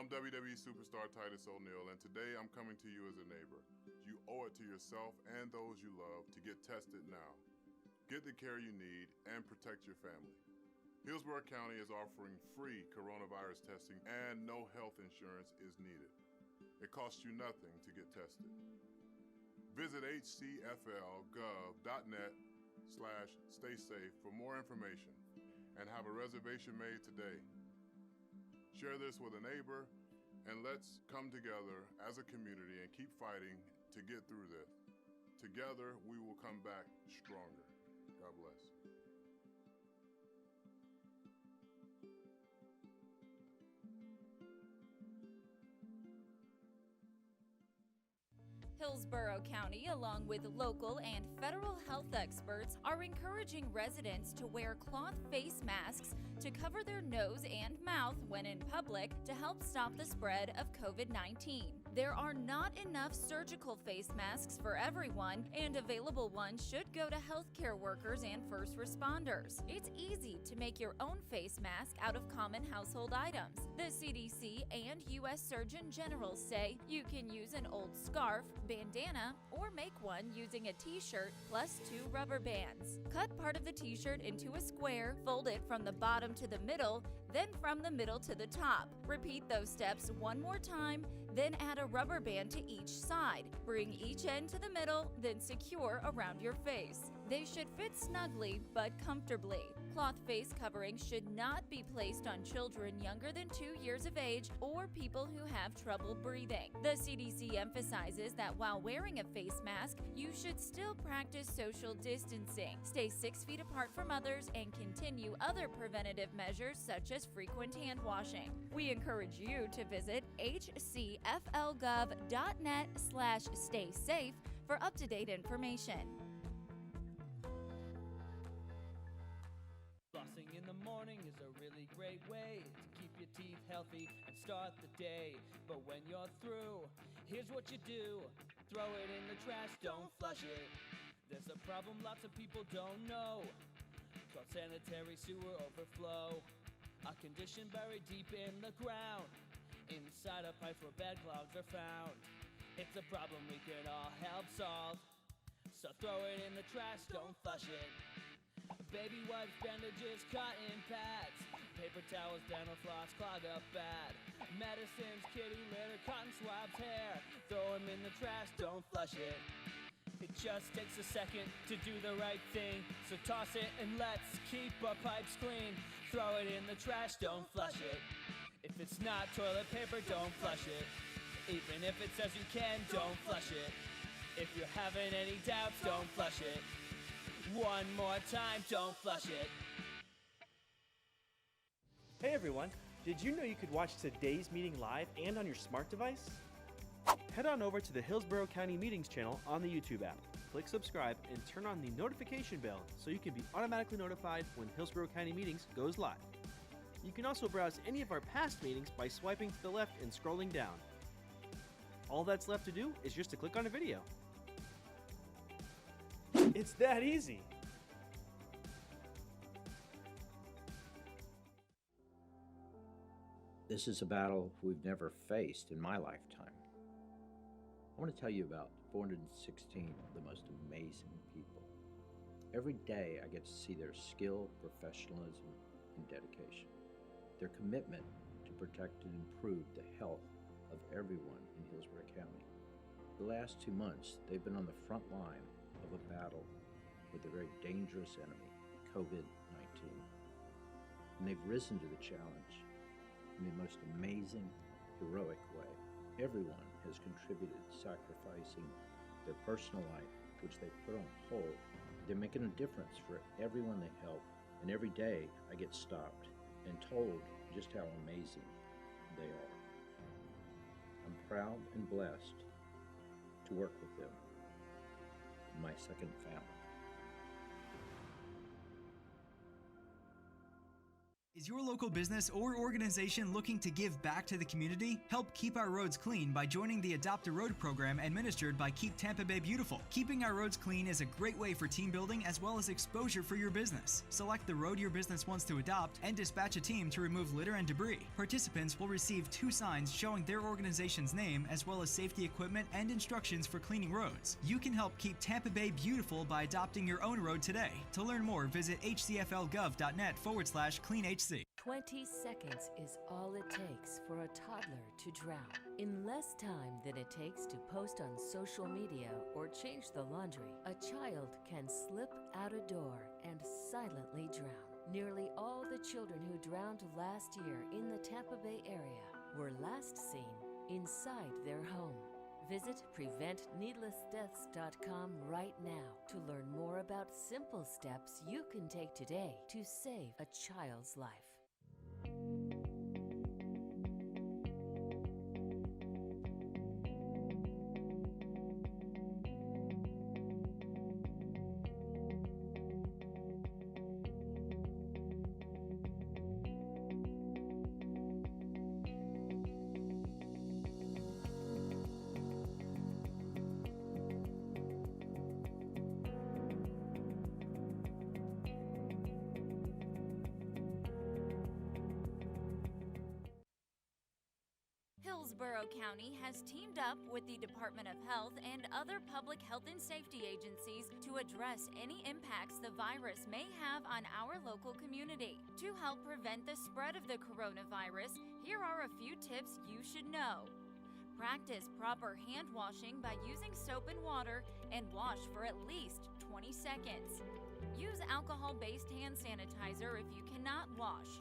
I'm WWE superstar Titus O'Neil, and today I'm coming to you as a neighbor. You owe it to yourself and those you love to get tested now. Get the care you need and protect your family. Hillsborough County is offering free coronavirus testing and no health insurance is needed. It costs you nothing to get tested. Visit hcflgov.net/stay safe for more information and have a reservation made today. Share this with a neighbor, and let's come together as a community and keep fighting to get through this. Together, we will come back stronger. God bless. Hillsborough County, along with local and federal health experts, are encouraging residents to wear cloth face masks to cover their nose and mouth when in public to help stop the spread of COVID-19. There are not enough surgical face masks for everyone, and available ones should go to healthcare workers and first responders. It's easy to make your own face mask out of common household items. The CDC and U.S. Surgeon General say you can use an old scarf, bandana, or make one using a t-shirt plus 2 rubber bands. Cut part of the t-shirt into a square, fold it from the bottom to the middle, then from the middle to the top. Repeat those steps one more time, then add a rubber band to each side. Bring each end to the middle, then secure around your face. They should fit snugly but comfortably. Cloth face coverings should not be placed on children younger than 2 years of age or people who have trouble breathing. The CDC emphasizes that while wearing a face mask, you should still practice social distancing, stay 6 feet apart from others, and continue other preventative measures such as frequent hand washing. We encourage you to visit hcflgov.net/stay safe for up-to-date information. Flossing in the morning is a really great way to keep your teeth healthy and start the day. But when you're through, here's what you do. Throw it in the trash, don't flush it. There's a problem lots of people don't know, called sanitary sewer overflow. A condition buried deep in the ground, inside a pipe where bad clogs are found. It's a problem we can all help solve, so throw it in the trash, don't flush it. Baby wipes, bandages, cotton pads, paper towels, dental floss, clog up bad. Medicines, kitty litter, cotton swabs, hair. Throw them in the trash, don't flush it. It just takes a second to do the right thing, so toss it and let's keep our pipes clean. Throw it in the trash, don't flush it. If it's not toilet paper, don't flush it. Even if it says you can, don't flush it. If you're having any doubts, don't flush it. One more time, don't flush it. Hey everyone, did you know you could watch today's meeting live and on your smart device? Head on over to the Hillsborough County Meetings channel on the YouTube app. Click subscribe and turn on the notification bell so you can be automatically notified when Hillsborough County Meetings goes live. You can also browse any of our past meetings by swiping to the left and scrolling down. All that's left to do is just to click on a video. It's that easy! This is a battle we've never faced in my lifetime. I want to tell you about 416 of the most amazing people. Every day I get to see their skill, professionalism, and dedication. Their commitment to protect and improve the health of everyone in Hillsborough County. The last 2 months, they've been on the front line of a battle with a very dangerous enemy, COVID-19. And they've risen to the challenge in the most amazing, heroic way. Everyone has contributed, sacrificing their personal life, which they put on hold. They're making a difference for everyone they help, and every day I get stopped and told just how amazing they are. I'm proud and blessed to work with them, my second family. Is your local business or organization looking to give back to the community? Help keep our roads clean by joining the Adopt a Road program administered by Keep Tampa Bay Beautiful. Keeping our roads clean is a great way for team building as well as exposure for your business. Select the road your business wants to adopt and dispatch a team to remove litter and debris. Participants will receive 2 signs showing their organization's name as well as safety equipment and instructions for cleaning roads. You can help keep Tampa Bay beautiful by adopting your own road today. To learn more, visit hcflgov.net/cleanhc. 20 seconds is all it takes for a toddler to drown. In less time than it takes to post on social media or change the laundry, a child can slip out a door and silently drown. Nearly all the children who drowned last year in the Tampa Bay area were last seen inside their home. Visit PreventNeedlessDeaths.com right now to learn more about simple steps you can take today to save a child's life. Hillsborough County has teamed up with the Department of Health and other public health and safety agencies to address any impacts the virus may have on our local community. To help prevent the spread of the coronavirus, here are a few tips you should know. Practice proper hand washing by using soap and water and wash for at least 20 seconds. Use alcohol-based hand sanitizer if you cannot wash.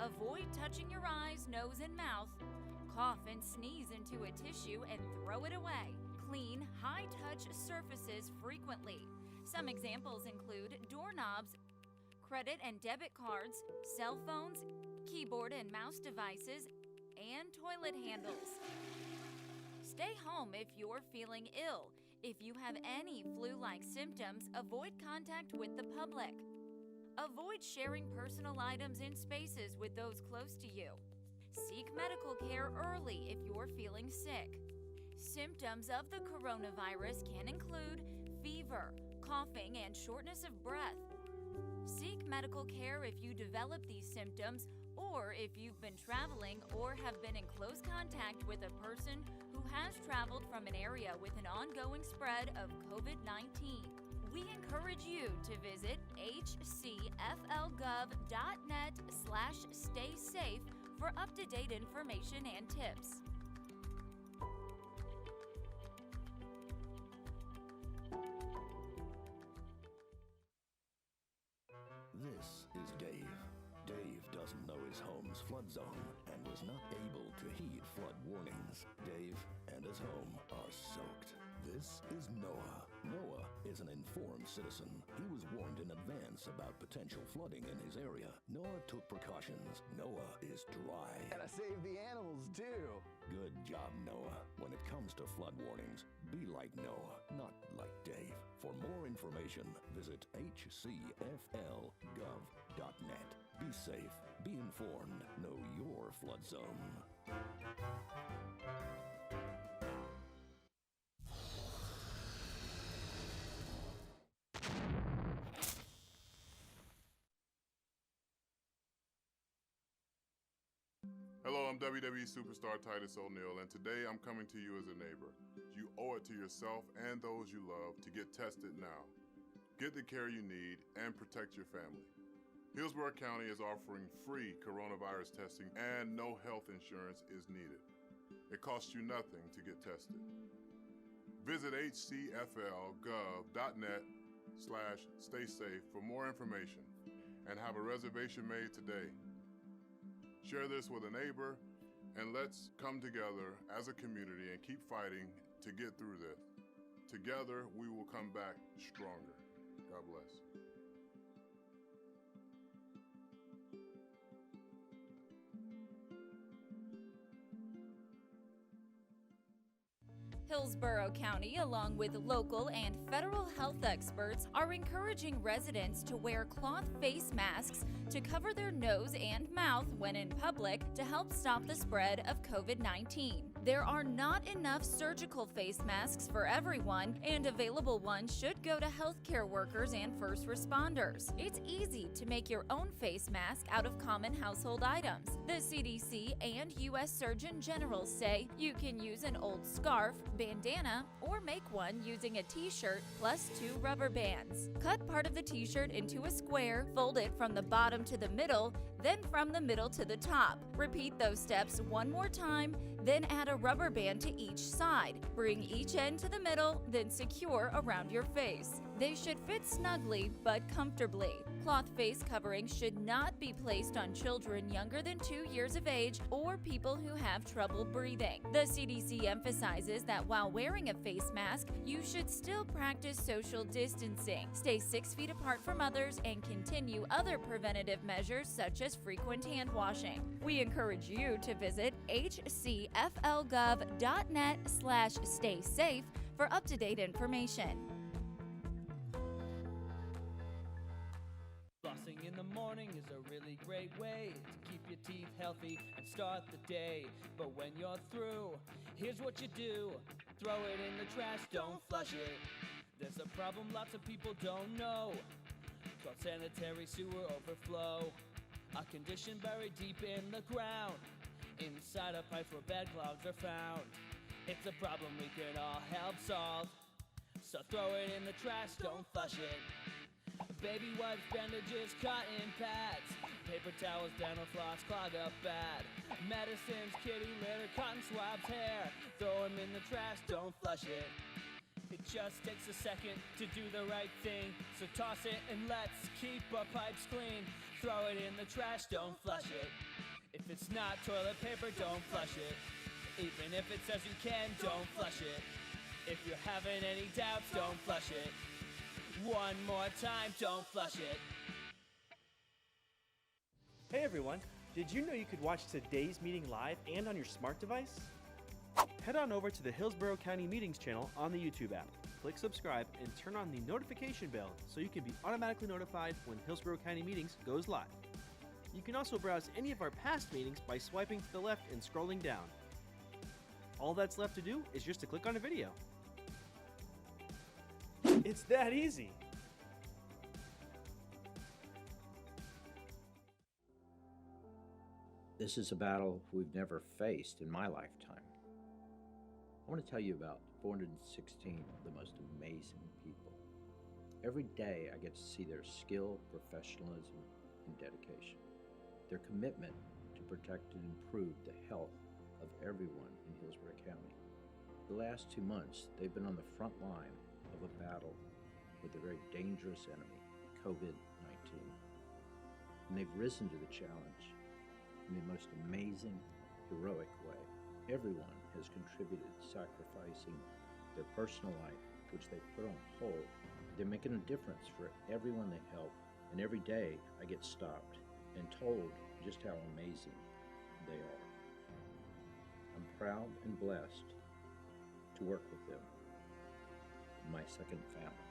Avoid touching your eyes, nose, and mouth. Cough and sneeze into a tissue and throw it away. Clean, high-touch surfaces frequently. Some examples include doorknobs, credit and debit cards, cell phones, keyboard and mouse devices, and toilet handles. Stay home if you're feeling ill. If you have any flu-like symptoms, avoid contact with the public. Avoid sharing personal items in spaces with those close to you. Seek medical care early if you're feeling sick. Symptoms of the coronavirus can include fever, coughing, and shortness of breath. Seek medical care if you develop these symptoms or if you've been traveling or have been in close contact with a person who has traveled from an area with an ongoing spread of COVID-19. We encourage you to visit hcflgov.net/staysafe for up-to-date information and tips. This is Dave. Dave doesn't know his home's flood zone and was not able to heed flood warnings. Dave and his home are soaked. This is Noah. Noah is an informed citizen. He was warned in advance about potential flooding in his area. Noah took precautions. Noah is dry. And I saved the animals too. Good job, Noah. When it comes to flood warnings, be like Noah, not like Dave. For more information, visit hcflgov.net. Be safe, be informed, know your flood zone. Hello, I'm WWE superstar Titus O'Neil, and today I'm coming to you as a neighbor. You owe it to yourself and those you love to get tested now. Get the care you need and protect your family. Hillsborough County is offering free coronavirus testing and no health insurance is needed. It costs you nothing to get tested. Visit hcflgov.net/staysafe for more information and have a reservation made today. Share this with a neighbor, and let's come together as a community and keep fighting to get through this. Together, we will come back stronger. God bless. Hillsborough County, along with local and federal health experts, are encouraging residents to wear cloth face masks to cover their nose and mouth when in public to help stop the spread of COVID-19. There are not enough surgical face masks for everyone, and available ones should go to healthcare workers and first responders. It's easy to make your own face mask out of common household items. The CDC and U.S. Surgeon General say you can use an old scarf, bandana, or make one using a t-shirt plus 2 rubber bands. Cut part of the t-shirt into a square, fold it from the bottom to the middle, then from the middle to the top. Repeat those steps one more time, then add a rubber band to each side. Bring each end to the middle, then secure around your face. They should fit snugly but comfortably. Cloth face coverings should not be placed on children younger than 2 years of age or people who have trouble breathing. The CDC emphasizes that while wearing a face mask, you should still practice social distancing, stay 6 feet apart from others, and continue other preventative measures such as frequent hand washing. We encourage you to visit hcflgov.net/staysafe for up-to-date information. Flossing in the morning is a really great way to keep your teeth healthy and start the day. But when you're through, here's what you do. Throw it in the trash, don't flush it. There's a problem lots of people don't know, called sanitary sewer overflow. A condition buried deep in the ground, inside a pipe where bad clogs are found. It's a problem we can all help solve, so throw it in the trash, don't flush it. Baby wipes, bandages, cotton pads, paper towels, dental floss, clog up bad. Medicines, kitty litter, cotton swabs, hair. Throw them in the trash, don't flush it. It just takes a second to do the right thing, so toss it and let's keep our pipes clean. Throw it in the trash, don't flush it. If it's not toilet paper, don't flush it. Even if it says you can, don't flush it. If you're having any doubts, don't flush it. One more time, don't flush it. Hey everyone, did you know you could watch today's meeting live and on your smart device? Head on over to the Hillsborough County Meetings channel on the YouTube app. Click subscribe and turn on the notification bell so you can be automatically notified when Hillsborough County Meetings goes live. You can also browse any of our past meetings by swiping to the left and scrolling down. All that's left to do is just to click on a video. It's that easy. This is a battle we've never faced in my lifetime. I want to tell you about 416 of the most amazing people. Every day I get to see their skill, professionalism, and dedication. Their commitment to protect and improve the health of everyone in Hillsborough County. The last 2 months, they've been on the front line of a battle with a very dangerous enemy, COVID-19. And they've risen to the challenge in the most amazing, heroic way. Everyone has contributed, sacrificing their personal life, which they put on hold. They're making a difference for everyone they help, and every day I get stopped and told just how amazing they are. I'm proud and blessed to work with them, my second family.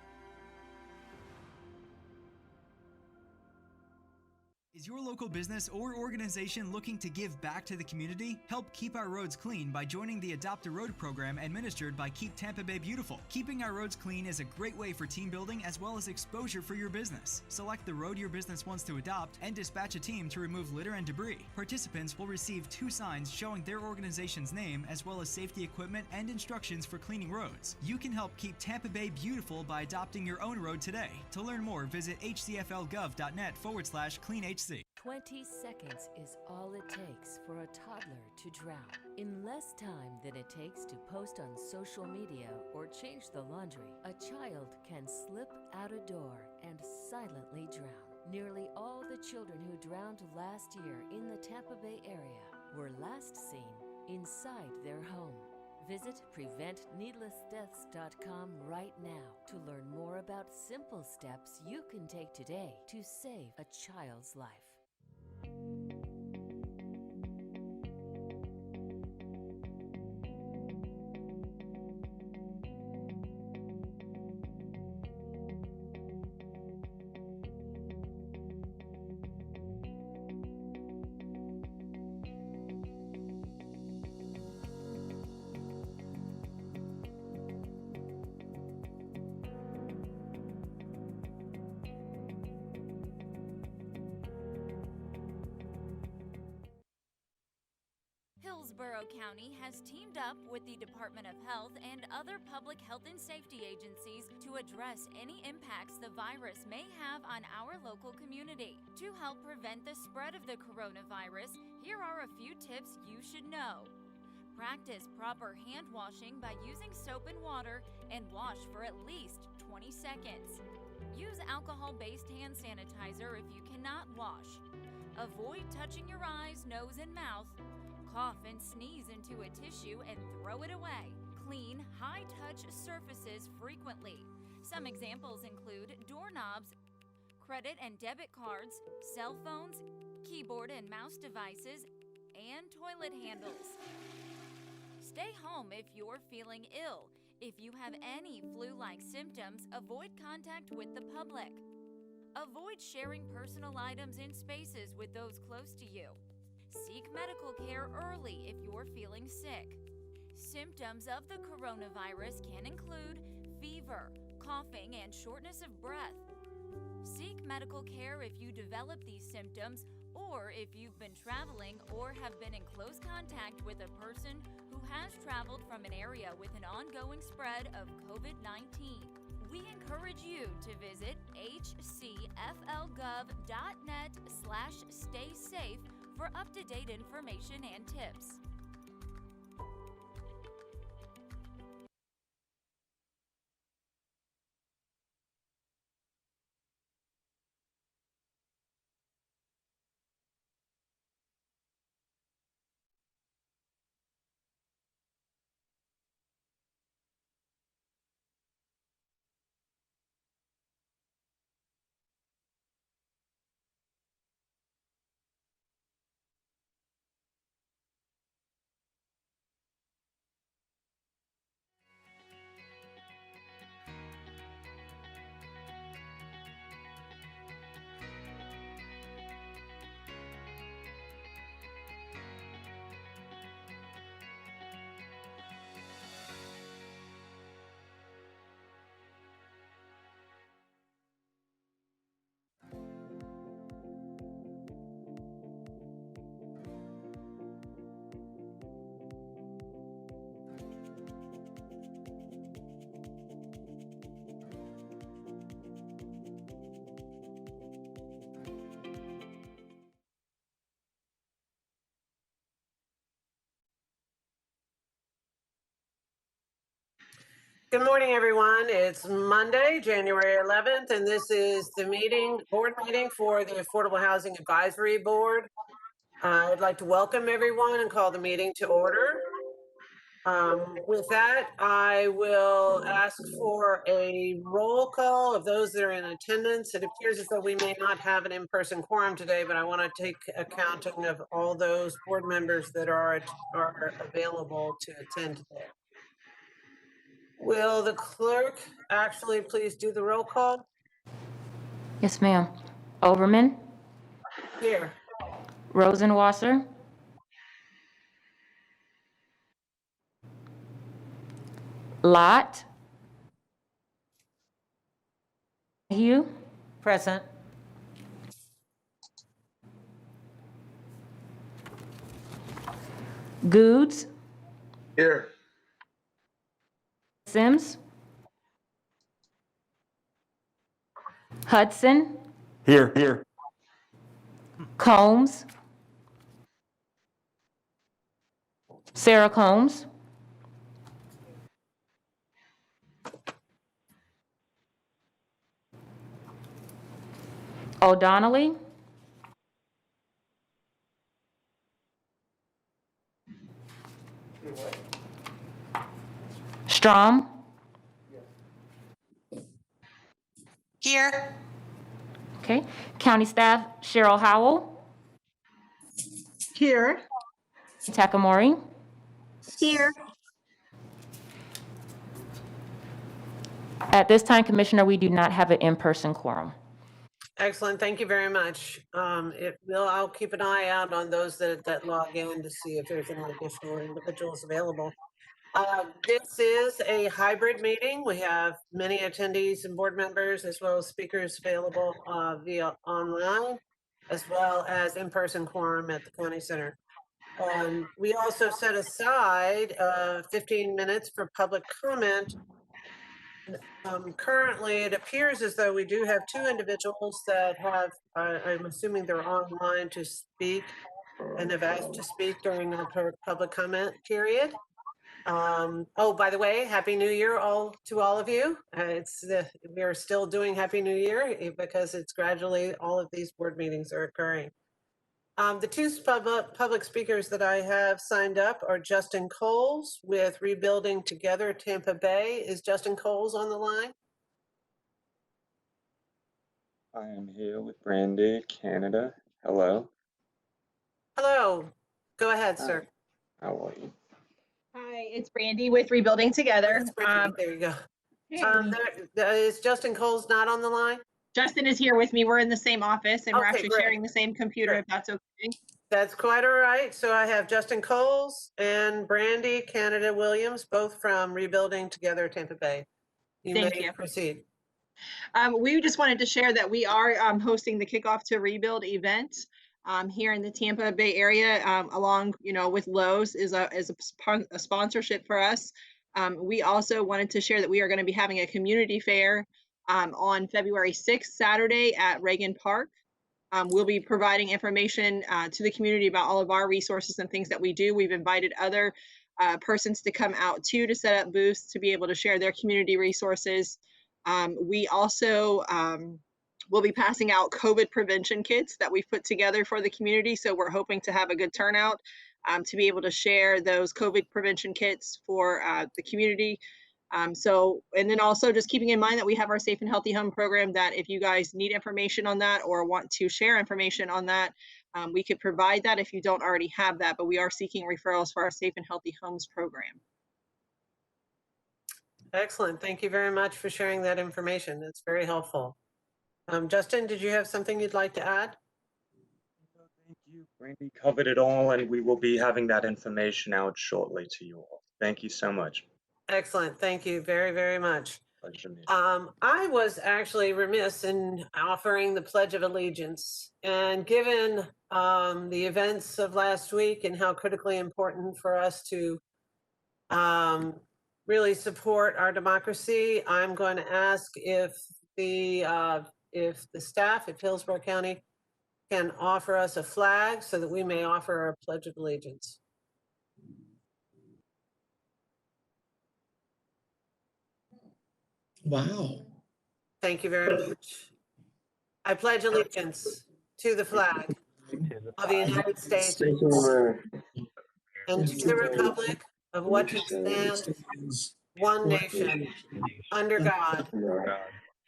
Is your local business or organization looking to give back to the community? Help keep our roads clean by joining the Adopt a Road program administered by Keep Tampa Bay Beautiful. Keeping our roads clean is a great way for team building as well as exposure for your business. Select the road your business wants to adopt and dispatch a team to remove litter and debris. Participants will receive 2 signs showing their organization's name as well as safety equipment and instructions for cleaning roads. You can help keep Tampa Bay beautiful by adopting your own road today. To learn more, visit hcflgov.net/cleanhc. 20 seconds is all it takes for a toddler to drown. In less time than it takes to post on social media or change the laundry, a child can slip out a door and silently drown. Nearly all the children who drowned last year in the Tampa Bay area were last seen inside their home. Visit PreventNeedlessDeaths.com right now to learn more about simple steps you can take today to save a child's life. Hillsborough County has teamed up with the Department of Health and other public health and safety agencies to address any impacts the virus may have on our local community. To help prevent the spread of the coronavirus, here are a few tips you should know. Practice proper hand washing by using soap and water and wash for at least 20 seconds. Use alcohol-based hand sanitizer if you cannot wash. Avoid touching your eyes, nose, and mouth. Cough and sneeze into a tissue and throw it away. Clean, high-touch surfaces frequently. Some examples include doorknobs, credit and debit cards, cell phones, keyboard and mouse devices, and toilet handles. Stay home if you're feeling ill. If you have any flu-like symptoms, avoid contact with the public. Avoid sharing personal items in spaces with those close to you. Seek medical care early if you're feeling sick. Symptoms of the coronavirus can include fever, coughing, and shortness of breath. Seek medical care if you develop these symptoms or if you've been traveling or have been in close contact with a person who has traveled from an area with an ongoing spread of COVID-19. We encourage you to visit hcflgov.net/staysafe for up-to-date information and tips. Good morning, everyone. It's Monday, January 11th, and this is the board meeting for the Affordable Housing Advisory Board. I'd like to welcome everyone and call the meeting to order. With that, I will ask for a roll call of those that are in attendance. It appears as though we may not have an in-person quorum today, but I want to take accounting of all those board members that are available to attend today. Will the clerk actually please do the roll call? Yes, ma'am. Overman, Here. Rosenwasser, Lott, Hugh, Present. Goods, Here. Sims, Hudson, Here. Combs, Sarah Combs, O'Donnelly, Strom, Here. okay. County staff, Cheryl Howell, Here. Takamori, Here. At this time, Commissioner, we do not have an in-person quorum. Excellent. Thank you very much. I'll keep an eye out on those that log in to see if there's any additional individuals available. This is a hybrid meeting. We have many attendees and board members as well as speakers available via online, as well as in-person quorum at the county center. We also set aside 15 minutes for public comment. Currently, it appears as though we do have two individuals that have, I'm assuming they're online to speak and have asked to speak during our public comment period. Oh, by the way, Happy New Year to all of you. We are still doing Happy New Year because it's gradually all of these board meetings are occurring. The two public speakers that I have signed up are Justin Coles with Rebuilding Together Tampa Bay. Is Justin Coles on the line? I am here with Brandy, Canada. Hello. Hello. Go ahead, sir. How are you? Hi, it's Brandy with Rebuilding Together. There you go. Is Justin Coles not on the line? Justin is here with me. We're in the same office and we're Okay, actually great. sharing the same computer, if that's okay. That's quite all right. So I have Justin Coles and Brandy Canada Williams, both from Rebuilding Together Tampa Bay. Thank you. Proceed. We just wanted to share that we are hosting the Kickoff to Rebuild event here in the Tampa Bay area, along, with Lowe's is a sponsorship for us. We also wanted to share that we are going to be having a community fair on February 6th, Saturday at Reagan Park. We'll be providing information to the community about all of our resources and things that we do. We've invited other persons to come out too, to set up booths to be able to share their community resources. We also will be passing out COVID prevention kits that we've put together for the community. So we're hoping to have a good turnout to be able to share those COVID prevention kits for the community. And then also just keeping in mind that we have our Safe and Healthy Home program, that if you guys need information on that or want to share information on that, we could provide that if you don't already have that, but we are seeking referrals for our Safe and Healthy Homes program. Excellent. Thank you very much for sharing that information. It's very helpful. Justin, did you have something you'd like to add? Thank you. Brandy covered it all, and we will be having that information out shortly to you all. Thank you so much. Excellent. Thank you very, very much. Pleasure meeting. I was actually remiss in offering the Pledge of Allegiance. And given the events of last week and how critically important for us to really support our democracy, I'm going to ask if the staff at Hillsborough County can offer us a flag so that we may offer our Pledge of Allegiance. Wow. Thank you very much. I pledge allegiance to the flag of the United States and to the republic of which it stands, one nation, under God,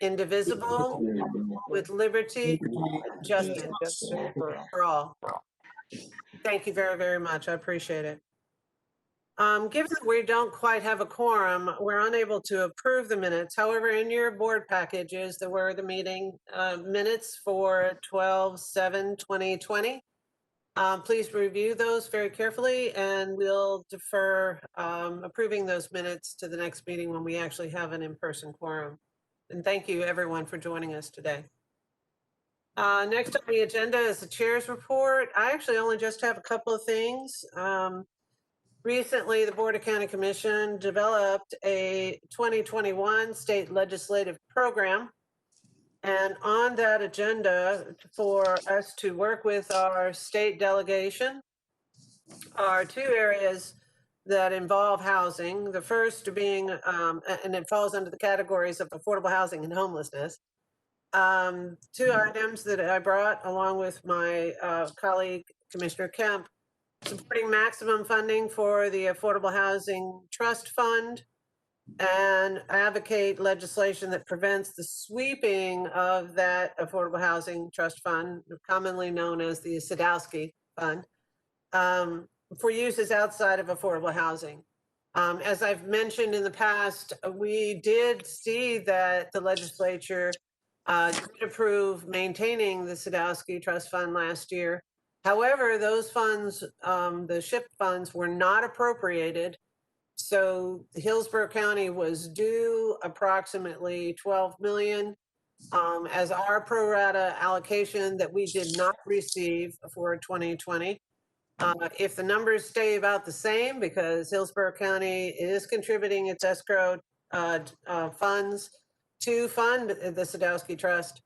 indivisible, with liberty and justice for all. Thank you very, very much. I appreciate it. Given that we don't quite have a quorum, we're unable to approve the minutes. However, in your board packages, there were the meeting minutes for 12/7/2020. Please review those very carefully, and we'll defer approving those minutes to the next meeting when we actually have an in-person quorum. And thank you, everyone, for joining us today. Next on the agenda is the chair's report. I actually only just have a couple of things. Recently, the Board of County Commission developed a 2021 state legislative program. And on that agenda for us to work with our state delegation are two areas that involve housing. The first being, and it falls under the categories of affordable housing and homelessness. Two items that I brought along with my colleague, Commissioner Kemp: supporting maximum funding for the Affordable Housing Trust Fund, and advocate legislation that prevents the sweeping of that Affordable Housing Trust Fund, commonly known as the Sadowski Fund, for uses outside of affordable housing. As I've mentioned in the past, we did see that the legislature did approve maintaining the Sadowski Trust Fund last year. However, those funds, the SHIP funds, were not appropriated. So Hillsborough County was due approximately $12 million as our pro rata allocation that we did not receive for 2020. If the numbers stay about the same, because Hillsborough County is contributing its escrow funds to fund the Sadowski Trust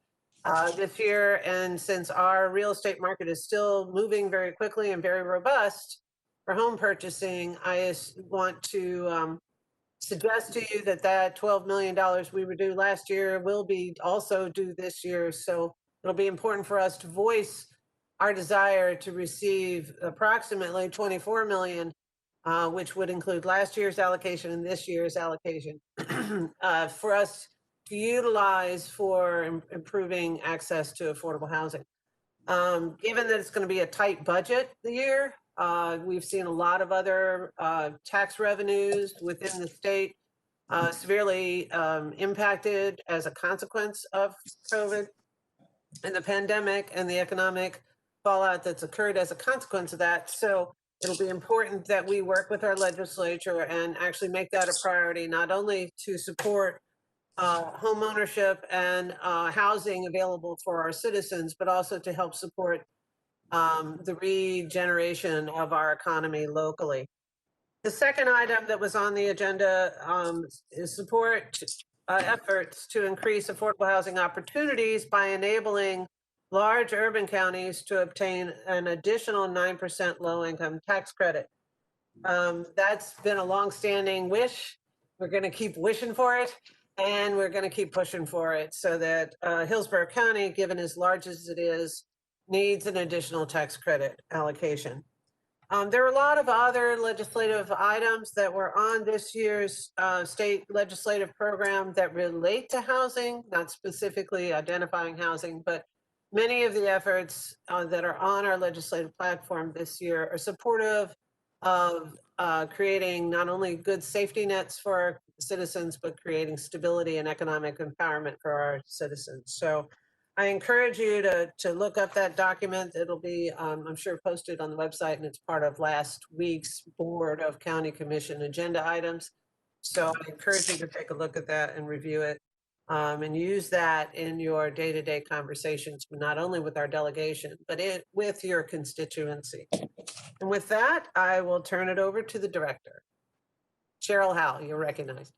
this year, and since our real estate market is still moving very quickly and very robust for home purchasing, I want to suggest to you that that $12 million we were due last year will be also due this year. So it'll be important for us to voice our desire to receive approximately 24 million, which would include last year's allocation and this year's allocation, for us to utilize for improving access to affordable housing. Given that it's going to be a tight budget the year, we've seen a lot of other tax revenues within the state severely impacted as a consequence of COVID and the pandemic and the economic fallout that's occurred as a consequence of that. So it'll be important that we work with our legislature and actually make that a priority, not only to support home ownership and housing available for our citizens, but also to help support the regeneration of our economy locally. The second item that was on the agenda is support efforts to increase affordable housing opportunities by enabling large urban counties to obtain an additional 9% low-income tax credit. That's been a long-standing wish. We're going to keep wishing for it, and we're going to keep pushing for it so that Hillsborough County, given as large as it is, needs an additional tax credit allocation. There are a lot of other legislative items that were on this year's state legislative program that relate to housing, not specifically identifying housing, but many of the efforts that are on our legislative platform this year are supportive of creating not only good safety nets for our citizens, but creating stability and economic empowerment for our citizens. So I encourage you to look up that document. It'll be, I'm sure, posted on the website, and it's part of last week's Board of County Commission agenda items. So I encourage you to take a look at that and review it. And use that in your day-to-day conversations, not only with our delegation, but with your constituency. And with that, I will turn it over to the director. Cheryl Howell, you're recognized.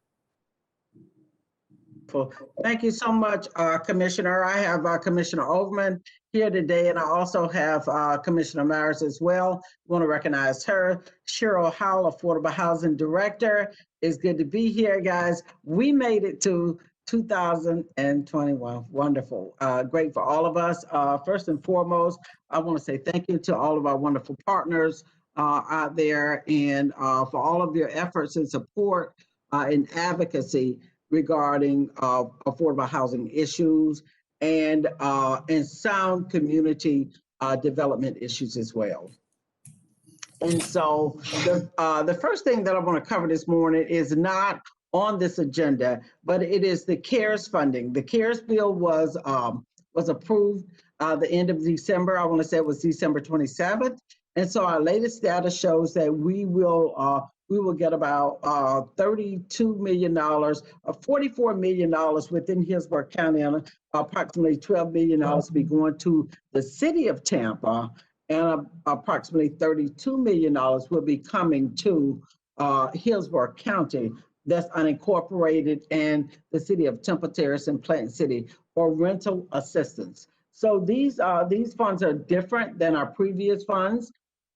Thank you so much, Commissioner. I have Commissioner Overman here today, and I also have Commissioner Myers as well. I want to recognize her. Cheryl Howell, Affordable Housing Director. It's good to be here, guys. We made it to 2021. Wonderful. Great for all of us. First and foremost, I want to say thank you to all of our wonderful partners out there, and for all of your efforts and support and advocacy regarding affordable housing issues and sound community development issues as well. And so the first thing that I want to cover this morning is not on this agenda, but it is the CARES funding. The CARES bill was approved the end of December. I want to say it was December 27th. And so our latest data shows that we will get about $32 million, $44 million within Hillsborough County, and approximately $12 million to be going to the city of Tampa, and approximately $32 million will be coming to Hillsborough County, that's unincorporated, and the city of Temple Terrace and Plant City for rental assistance. So these funds are different than our previous funds,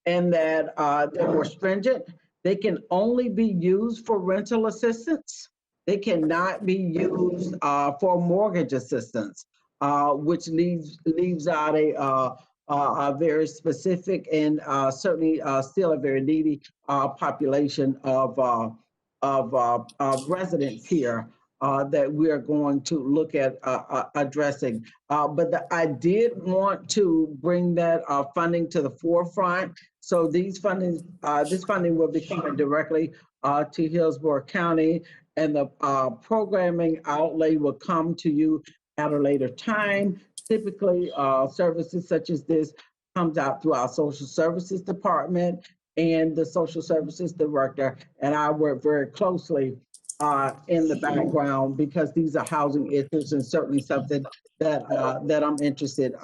and that they're more stringent. They can only be used for rental assistance. They cannot be used for mortgage assistance, which leaves out a very specific and certainly still a very needy population of residents here that we are going to look at addressing. But I did want to bring that funding to the forefront. So this funding will be coming directly to Hillsborough County, and the programming outlay will come to you at a later time. Typically, services such as this comes out through our social services department and the social services director, and I work very closely in the background because these are housing issues and certainly something that I'm interested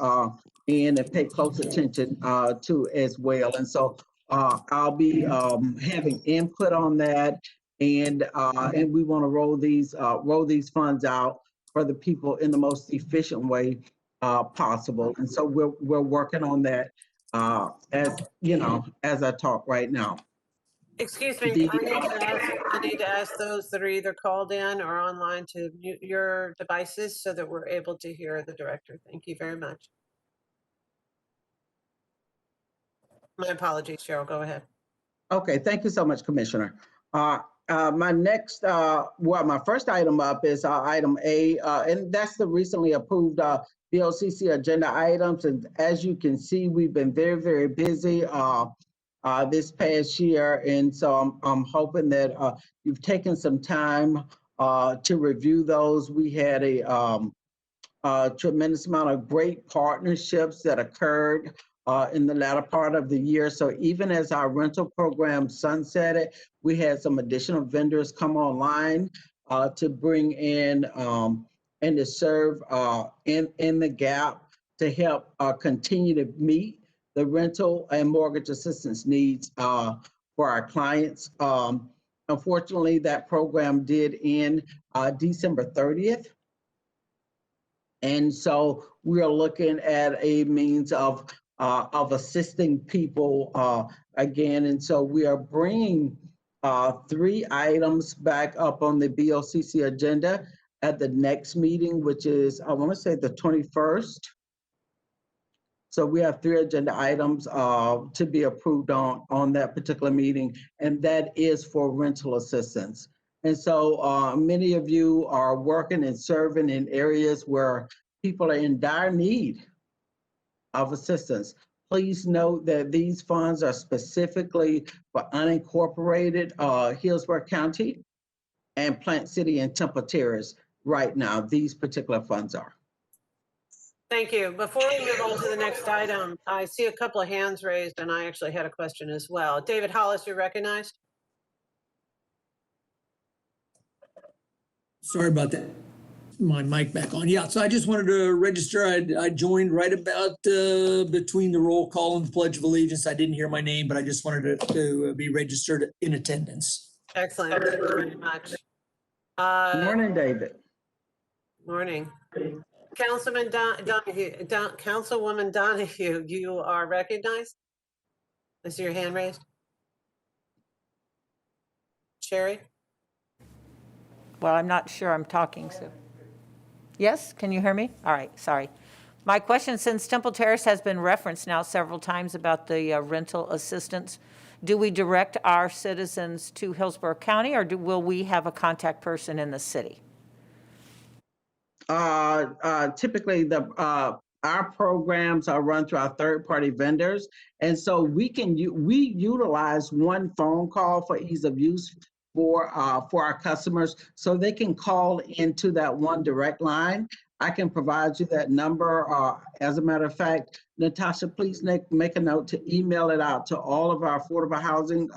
in and pay close attention to as well. And so I'll be having input on that, and we want to roll these funds out for the people in the most efficient way possible. And so we're working on that as you know, as I talk right now. Excuse me, I need to ask those that are either called in or online to mute your devices so that we're able to hear the director. Thank you very much. My apologies, Cheryl, go ahead. Okay, thank you so much, Commissioner. My next, my first item up is item A, and that's the recently approved BOCC agenda items. And as you can see, we've been very, very busy this past year. And so I'm hoping that you've taken some time to review those. We had a tremendous amount of great partnerships that occurred in the latter part of the year. So even as our rental program sunsetted, we had some additional vendors come online to bring in and to serve in the gap to help continue to meet the rental and mortgage assistance needs for our clients. Unfortunately, that program did end December 30th. And so we are looking at a means of assisting people again. And so we are bringing 3 items back up on the BOCC agenda at the next meeting, which is, I want to say, the 21st. So we have 3 agenda items to be approved on that particular meeting, and that is for rental assistance. And so many of you are working and serving in areas where people are in dire need of assistance. Please note that these funds are specifically for unincorporated Hillsborough County and Plant City and Temple Terrace right now. These particular funds are. Thank you. Before we move on to the next item, I see a couple of hands raised, and I actually had a question as well. David Hollis, you're recognized. Sorry about that. My mic back on. Yeah, so I just wanted to register. I joined right about between the roll call and the Pledge of Allegiance. I didn't hear my name, but I just wanted to be registered in attendance. Excellent. Thank you very much. Morning, David. Morning. Councilman Donahue, Councilwoman Donahue, you are recognized. I see your hand raised. Sherry? Well, I'm not sure I'm talking, so. Yes, can you hear me? All right, sorry. My question, since Temple Terrace has been referenced now several times about the rental assistance, do we direct our citizens to Hillsborough County, or will we have a contact person in the city? Typically, our programs are run through our third-party vendors, and so we utilize one phone call for ease of use for our customers, so they can call into that one direct line. I can provide you that number. As a matter of fact, Natasha, please make a note to email it out to all of our affordable housing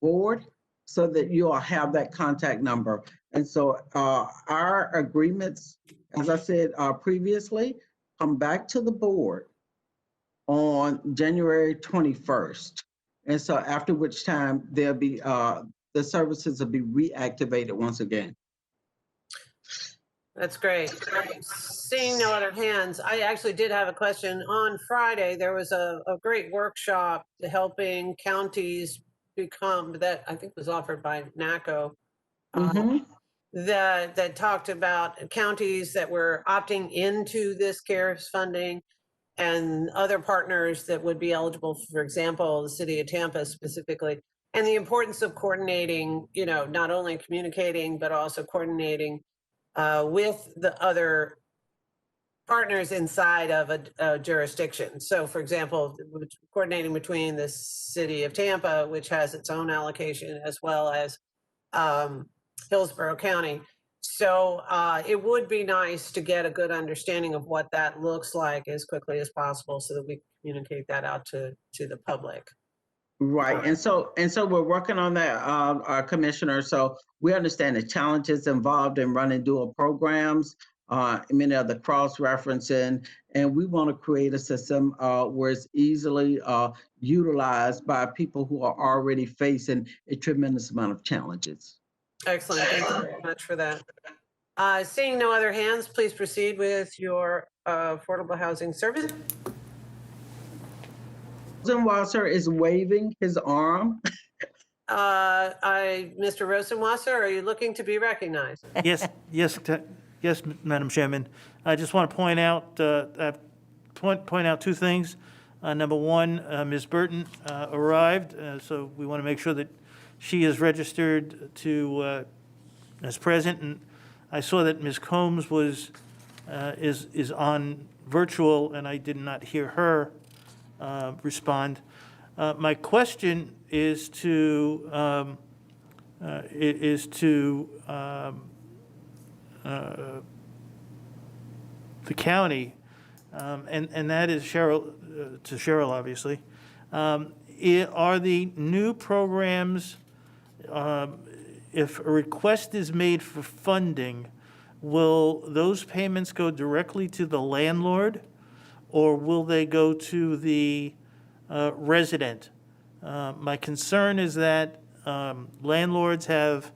board so that you'll have that contact number. And so our agreements, as I said previously, come back to the board on January 21st. And so after which time there'll be the services will be reactivated once again. That's great. Seeing no other hands, I actually did have a question. On Friday, there was a great workshop helping counties become, that I think was offered by NACO, that talked about counties that were opting into this CARES funding and other partners that would be eligible, for example, the city of Tampa specifically, and the importance of coordinating, you know, not only communicating, but also coordinating with the other partners inside of a jurisdiction. So for example, coordinating between the city of Tampa, which has its own allocation, as well as Hillsborough County. So it would be nice to get a good understanding of what that looks like as quickly as possible so that we communicate that out to the public. Right, and so we're working on that, Commissioner. So we understand the challenges involved in running dual programs, many of the cross-referencing And we want to create a system where it's easily utilized by people who are already facing a tremendous amount of challenges. Excellent. Thank you very much for that. Seeing no other hands, please proceed with your affordable housing service. Rosenwasser is waving his arm. Mr. Rosenwasser, are you looking to be recognized? Yes, Madam Chairman. I just want to point out two things. Number one, Ms. Burton arrived, so we want to make sure that she is registered to as present. And I saw that Ms. Combs is on virtual, and I did not hear her respond. My question is to the county, and that is to Cheryl, obviously. Are the new programs, if a request is made for funding, will those payments go directly to the landlord, or will they go to the resident? My concern is that landlords have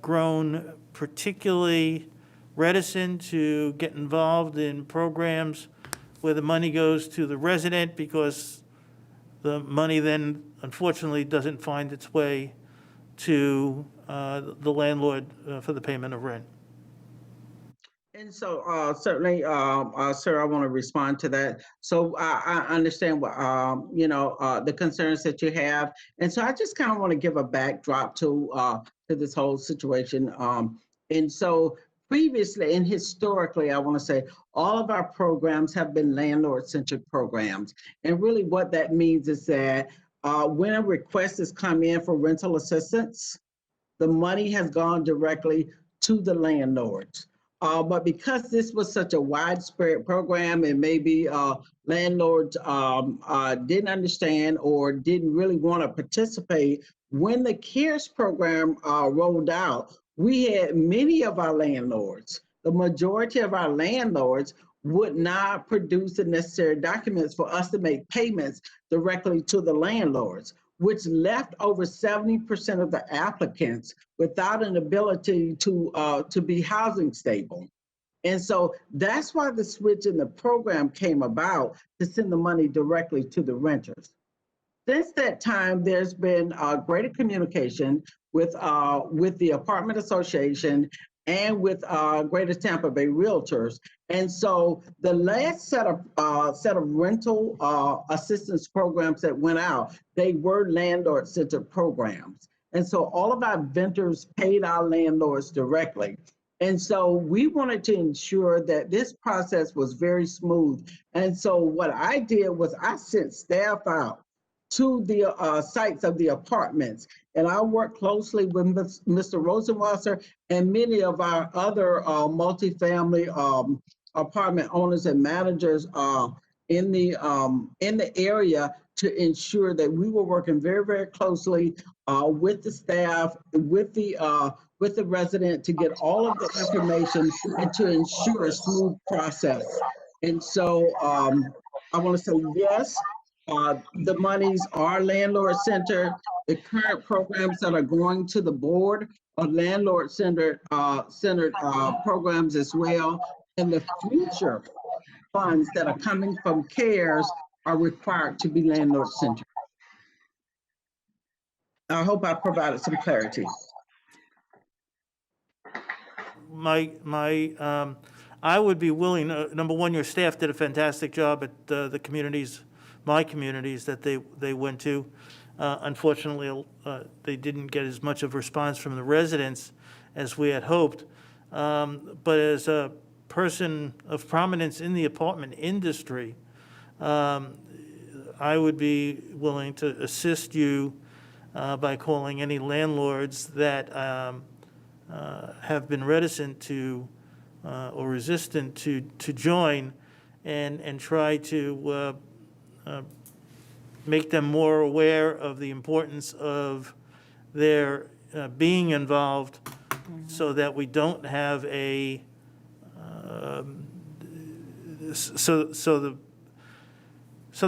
grown particularly reticent to get involved in programs where the money goes to the resident, because the money then unfortunately doesn't find its way to the landlord for the payment of rent. And so certainly, sir, I want to respond to that. So I understand what, the concerns that you have. And so I just kind of want to give a backdrop to this whole situation. And so previously and historically, I want to say all of our programs have been landlord-centric programs. And really what that means is that when a request has come in for rental assistance, the money has gone directly to the landlords. But because this was such a widespread program, and maybe landlords didn't understand or didn't really want to participate, when the CARES program rolled out, we had many of our landlords, the majority of our landlords, would not produce the necessary documents for us to make payments directly to the landlords, which left over 70% of the applicants without an ability to be housing stable. And so that's why the switch in the program came about, to send the money directly to the renters. Since that time, there's been greater communication with the apartment association and with Greater Tampa Bay Realtors. And so the last set of rental assistance programs that went out, they were landlord-centered programs. And so all of our vendors paid our landlords directly. And so we wanted to ensure that this process was very smooth. And so what I did was I sent staff out to the sites of the apartments, and I worked closely with Mr. Rosenwasser and many of our other multifamily apartment owners and managers in the area, to ensure that we were working very, very closely with the staff, with the resident, to get all of the information and to ensure a smooth process. And so I want to say yes, the monies are landlord-centered. The current programs that are going to the board are landlord-centered programs as well. And the future funds that are coming from CARES are required to be landlord-centered. I hope I provided some clarity. I would be willing, number one, your staff did a fantastic job at the communities, my communities that they went to. Unfortunately, they didn't get as much of a response from the residents as we had hoped. But as a person of prominence in the apartment industry, I would be willing to assist you by calling any landlords that have been reticent to or resistant to join, and try to make them more aware of the importance of their being involved, so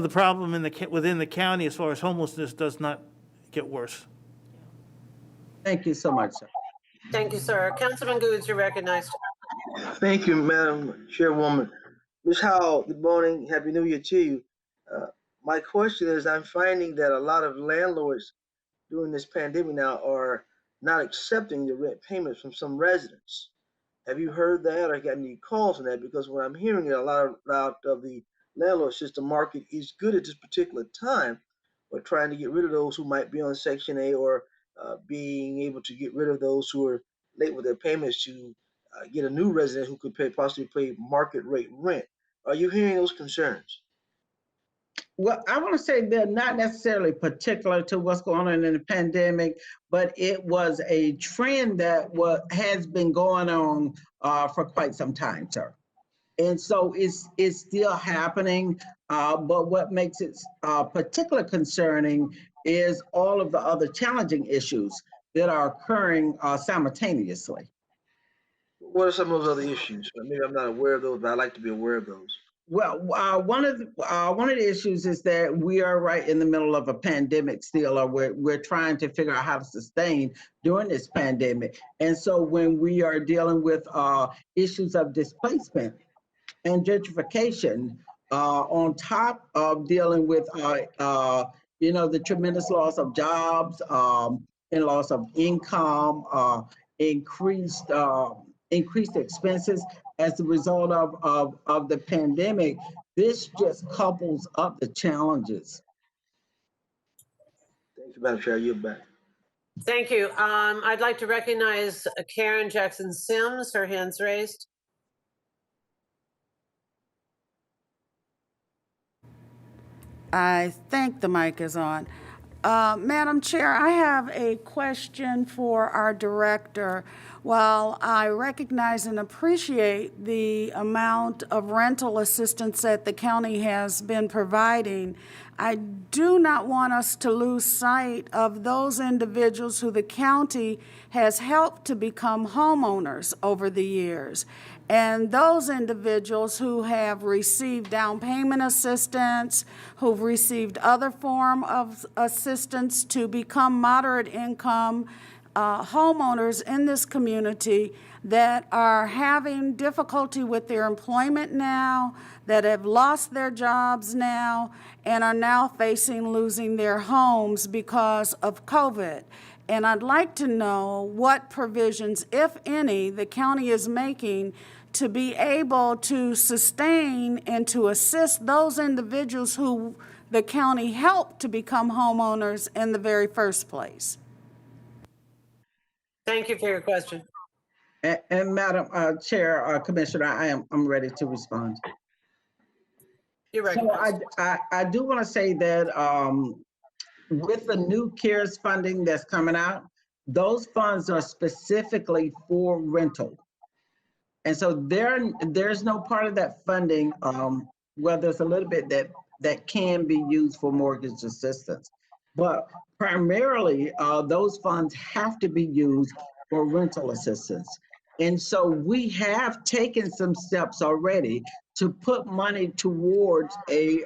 the problem within the county as far as homelessness does not get worse. Thank you so much, sir. Thank you, sir. Councilman Goods, you're recognized. Thank you, Madam Chairwoman. Ms. Howell, good morning. Happy New Year to you. My question is, I'm finding that a lot of landlords during this pandemic now are not accepting the rent payments from some residents. Have you heard that or got any calls on that? Because what I'm hearing is a lot of the landlords says the market is good at this particular time, but trying to get rid of those who might be on Section 8 or being able to get rid of those who are late with their payments to get a new resident who could possibly pay market rate rent. Are you hearing those concerns? Well, I want to say they're not necessarily particular to what's going on in the pandemic, but it was a trend that has been going on for quite some time, sir. And so it's still happening, but what makes it particularly concerning is all of the other challenging issues that are occurring simultaneously. What are some of those other issues? Maybe I'm not aware of those, but I'd like to be aware of those. Well, one of the issues is that we are right in the middle of a pandemic still, or we're trying to figure out how to sustain during this pandemic. And so when we are dealing with issues of displacement and gentrification, on top of dealing with the tremendous loss of jobs and loss of income, increased expenses as a result of the pandemic, this just couples up the challenges. Thank you, Madam Chair. You're back. Thank you. I'd like to recognize Karen Jackson Sims. Her hand's raised. I think the mic is on. Madam Chair, I have a question for our director. While I recognize and appreciate the amount of rental assistance that the county has been providing, I do not want us to lose sight of those individuals who the county has helped to become homeowners over the years. And those individuals who have received down payment assistance, who've received other form of assistance to become moderate income homeowners in this community that are having difficulty with their employment now, that have lost their jobs now, and are now facing losing their homes because of COVID. And I'd like to know what provisions, if any, the county is making to be able to sustain and to assist those individuals who the county helped to become homeowners in the very first place. Thank you for your question. And Madam Chair, Commissioner, I'm ready to respond. You're recognized. So I do want to say that with the new CARES funding that's coming out, those funds are specifically for rental. And so there's no part of that funding, well, there's a little bit that can be used for mortgage assistance. But primarily, those funds have to be used for rental assistance. And so we have taken some steps already to put money towards a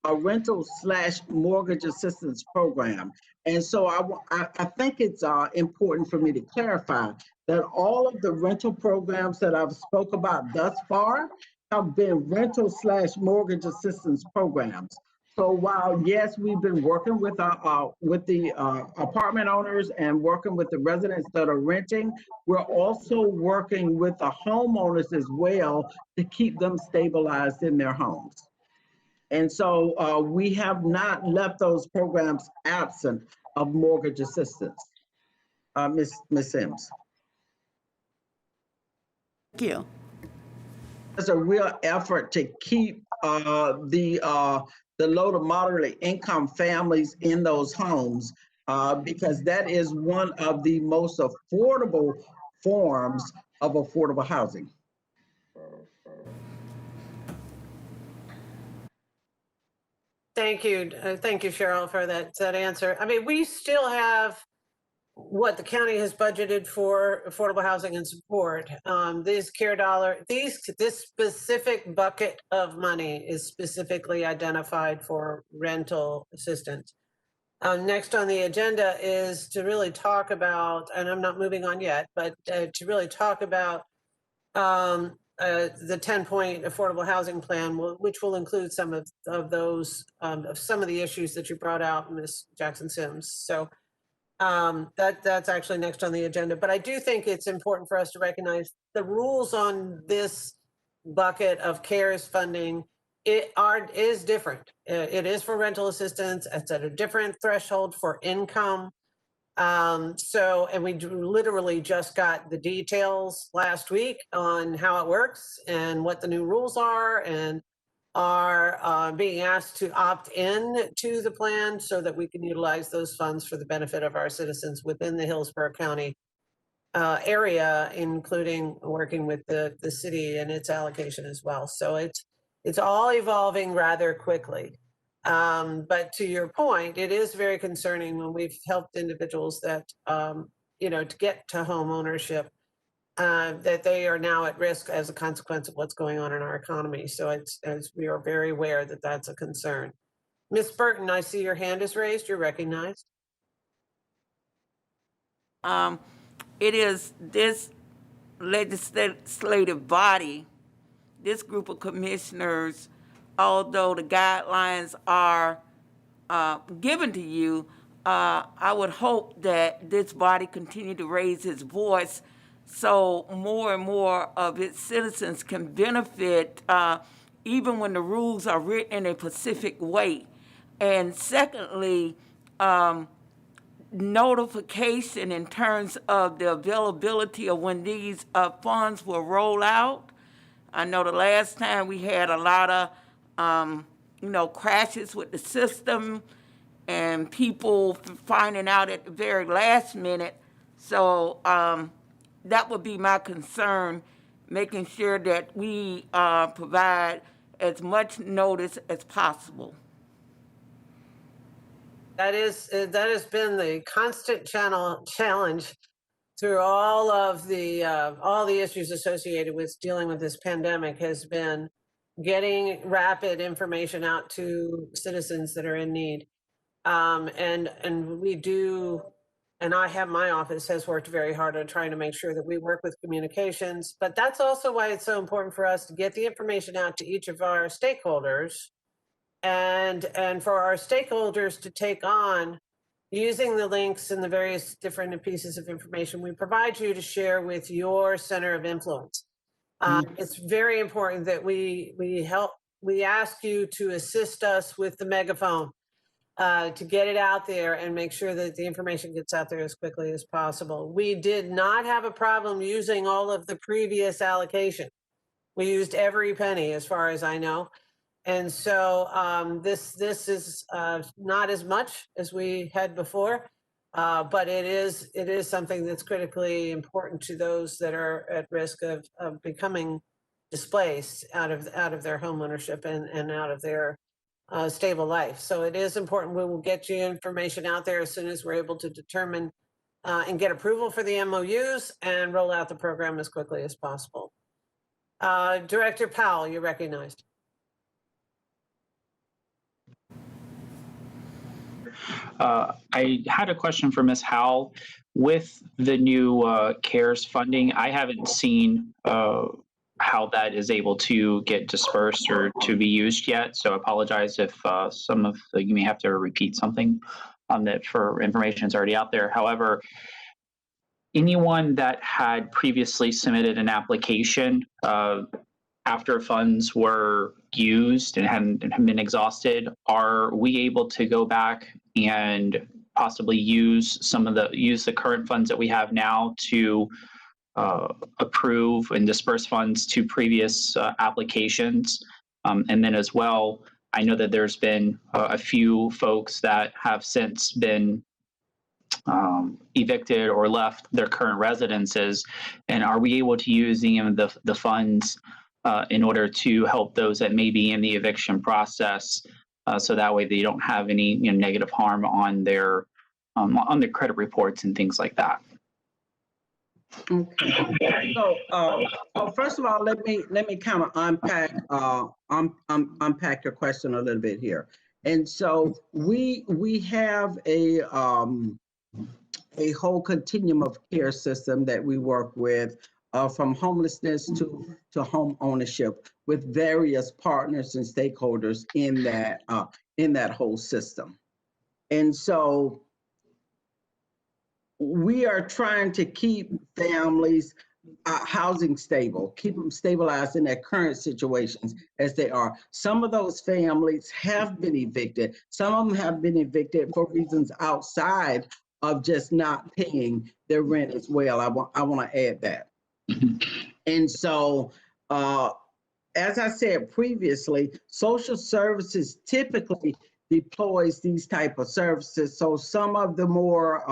rental/mortgage assistance program. And so I think it's important for me to clarify that all of the rental programs that I've spoke about thus far have been rental/mortgage assistance programs. So while, yes, we've been working with the apartment owners and working with the residents that are renting, we're also working with the homeowners as well to keep them stabilized in their homes. And so we have not left those programs absent of mortgage assistance. Ms. Sims. Thank you. There's a real effort to keep the low to moderate income families in those homes because that is one of the most affordable forms of affordable housing. Thank you, Cheryl, for that answer. I mean, we still have what the county has budgeted for affordable housing and support. These care dollar, this specific bucket of money is specifically identified for rental assistance. Next on the agenda is to really talk about, and I'm not moving on yet, but to really talk about the 10-point affordable housing plan, which will include some of those, some of the issues that you brought out, Ms. Jackson Sims. So that's actually next on the agenda. But I do think it's important for us to recognize the rules on this bucket of CARES funding is different. It is for rental assistance. It's at a different threshold for income. And we literally just got the details last week on how it works and what the new rules are, and are being asked to opt in to the plan so that we can utilize those funds for the benefit of our citizens within the Hillsborough County area, including working with the city and its allocation as well. So it's all evolving rather quickly. But to your point, it is very concerning when we've helped individuals that, to get to home ownership, that they are now at risk as a consequence of what's going on in our economy. So we are very aware that that's a concern. Ms. Burton, I see your hand is raised. You're recognized. It is this legislative body, this group of commissioners, although the guidelines are given to you, I would hope that this body continue to raise its voice so more and more of its citizens can benefit, even when the rules are written in a specific way. And secondly, notification in terms of the availability of when these funds will roll out. I know the last time we had a lot of crashes with the system and people finding out at the very last minute. So that would be my concern, making sure that we provide as much notice as possible. That has been the constant challenge through all the issues associated with dealing with this pandemic, has been getting rapid information out to citizens that are in need. And we do, and my office has worked very hard on trying to make sure that we work with communications, but that's also why it's so important for us to get the information out to each of our stakeholders, and for our stakeholders to take on using the links and the various different pieces of information we provide you to share with your center of influence. It's very important that we ask you to assist us with the megaphone, to get it out there and make sure that the information gets out there as quickly as possible. We did not have a problem using all of the previous allocation. We used every penny, as far as I know. And so this is not as much as we had before, but it is something that's critically important to those that are at risk of becoming displaced out of their home ownership and out of their stable life. So it is important. We will get you information out there as soon as we're able to determine and get approval for the MOUs and roll out the program as quickly as possible. Director Powell, you're recognized. I had a question for Ms. Howell. With the new CARES funding, I haven't seen how that is able to get dispersed or to be used yet. So I apologize if you may have to repeat something on that for information that's already out there. However, anyone that had previously submitted an application after funds were used and hadn't been exhausted, are we able to go back and possibly use the current funds that we have now to approve and disperse funds to previous applications? And then as well, I know that there's been a few folks that have since been evicted or left their current residences, and are we able to use the funds in order to help those that may be in the eviction process, so that way they don't have any negative harm on their on the credit reports and things like that. Okay. So, first of all, let me kind of unpack your question a little bit here. And so we have a whole continuum of care system that we work with, from homelessness to home ownership, with various partners and stakeholders in that whole system. And so we are trying to keep families housing stable, keep them stabilized in their current situations as they are. Some of those families have been evicted. Some of them have been evicted for reasons outside of just not paying their rent as well. I want to add that. And so, as I said previously, social services typically deploys these type of services. So some of the more,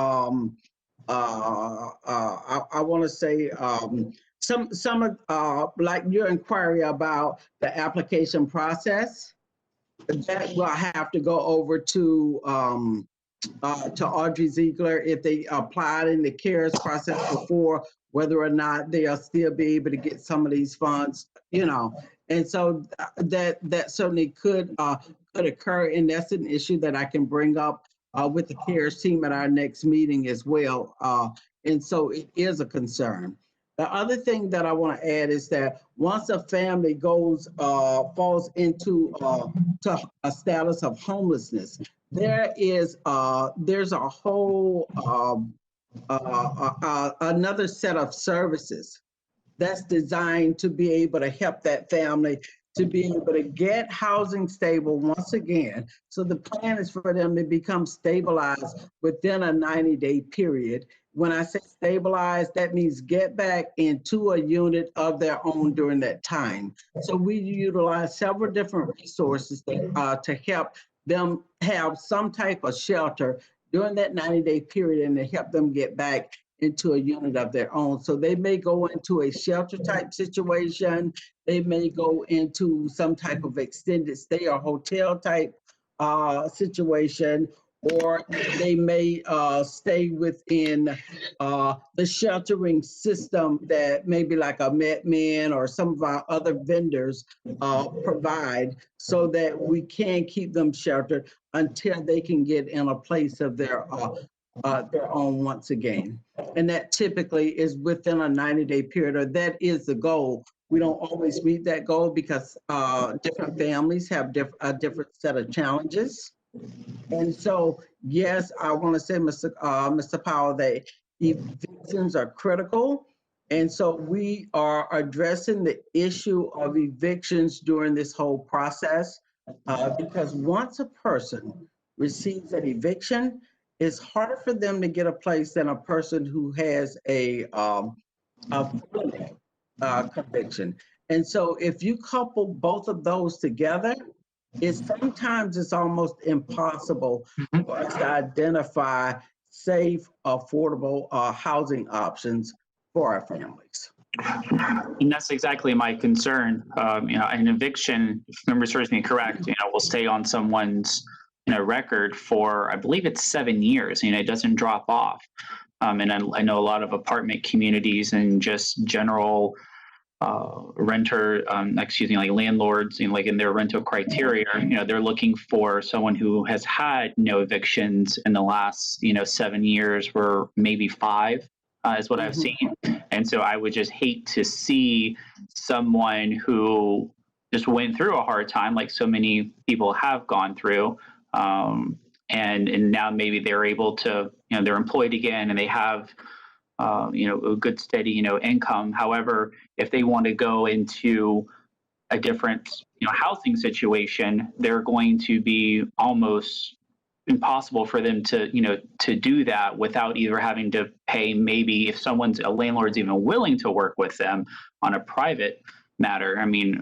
I want to say, some of like your inquiry about the application process, that will have to go over to Audrey Ziegler if they applied in the CARES process before, whether or not they'll still be able to get some of these funds, you know. And so that certainly could occur, and that's an issue that I can bring up with the CARES team at our next meeting as well. And so it is a concern. The other thing that I want to add is that once a family falls into to a status of homelessness, there's a whole another set of services that's designed to be able to help that family to be able to get housing stable once again. So the plan is for them to become stabilized within a 90-day period. When I say stabilize, that means get back into a unit of their own during that time. So we utilize several different resources to help them have some type of shelter during that 90-day period and to help them get back into a unit of their own. So they may go into a shelter type situation. They may go into some type of extended stay or hotel type situation, or they may stay within the sheltering system that maybe like a MedMen or some of our other vendors provide, so that we can keep them sheltered until they can get in a place of their own once again. And that typically is within a 90-day period, or that is the goal. We don't always meet that goal because different families have a different set of challenges. And so, yes, I want to say, Mr. Powell, that evictions are critical. And so we are addressing the issue of evictions during this whole process, because once a person receives an eviction, it's harder for them to get a place than a person who has a conviction. And so if you couple both of those together, sometimes it's almost impossible for us to identify safe, affordable housing options for our families. And that's exactly my concern. An eviction, if memory serves me correct, will stay on someone's record for, I believe it's 7 years. It doesn't drop off. And I know a lot of apartment communities and just general like landlords, like in their rental criteria, they're looking for someone who has had no evictions in the last, 7 years, or maybe 5, is what I've seen. And so I would just hate to see someone who just went through a hard time, like so many people have gone through, and now maybe they're able to, they're employed again and they have a good steady, income. However, if they want to go into a different, housing situation, they're going to be almost impossible for them to, to do that without either having to pay, maybe if a landlord's even willing to work with them on a private matter. I mean,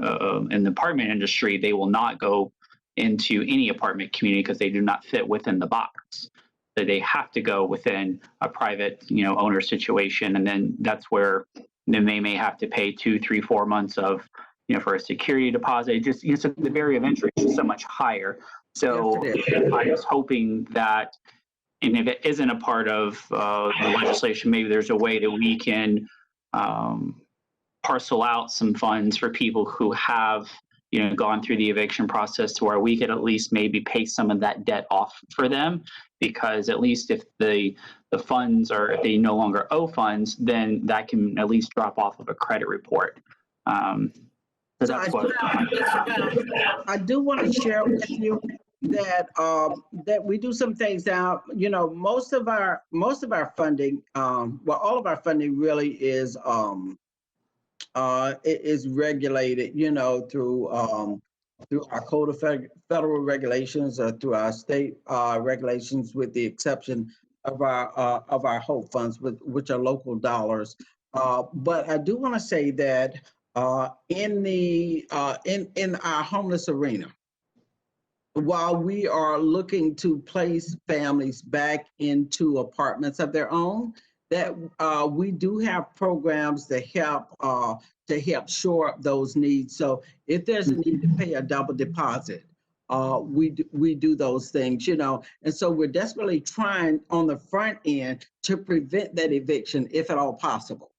in the apartment industry, they will not go into any apartment community because they do not fit within the box. So they have to go within a private, owner situation. And then that's where they may have to pay 2, 3, 4 months of, for a security deposit. So the barrier of entry is so much higher. So I was hoping that and if it isn't a part of the legislation, maybe there's a way that we can parcel out some funds for people who have, gone through the eviction process, to where we could at least maybe pay some of that debt off for them, because at least if the funds are, if they no longer owe funds, then that can at least drop off of a credit report. So that's what I do want to share with you that that we do some things now. Most of our funding, well, all of our funding really is regulated, through our code of federal regulations or through our state regulations, with the exception of our HOPE funds, which are local dollars. But I do want to say that in our homeless arena, while we are looking to place families back into apartments of their own, that we do have programs that help shore up those needs. So if there's a need to pay a double deposit, we do those things, and so we're desperately trying on the front end to prevent that eviction, if at all possible.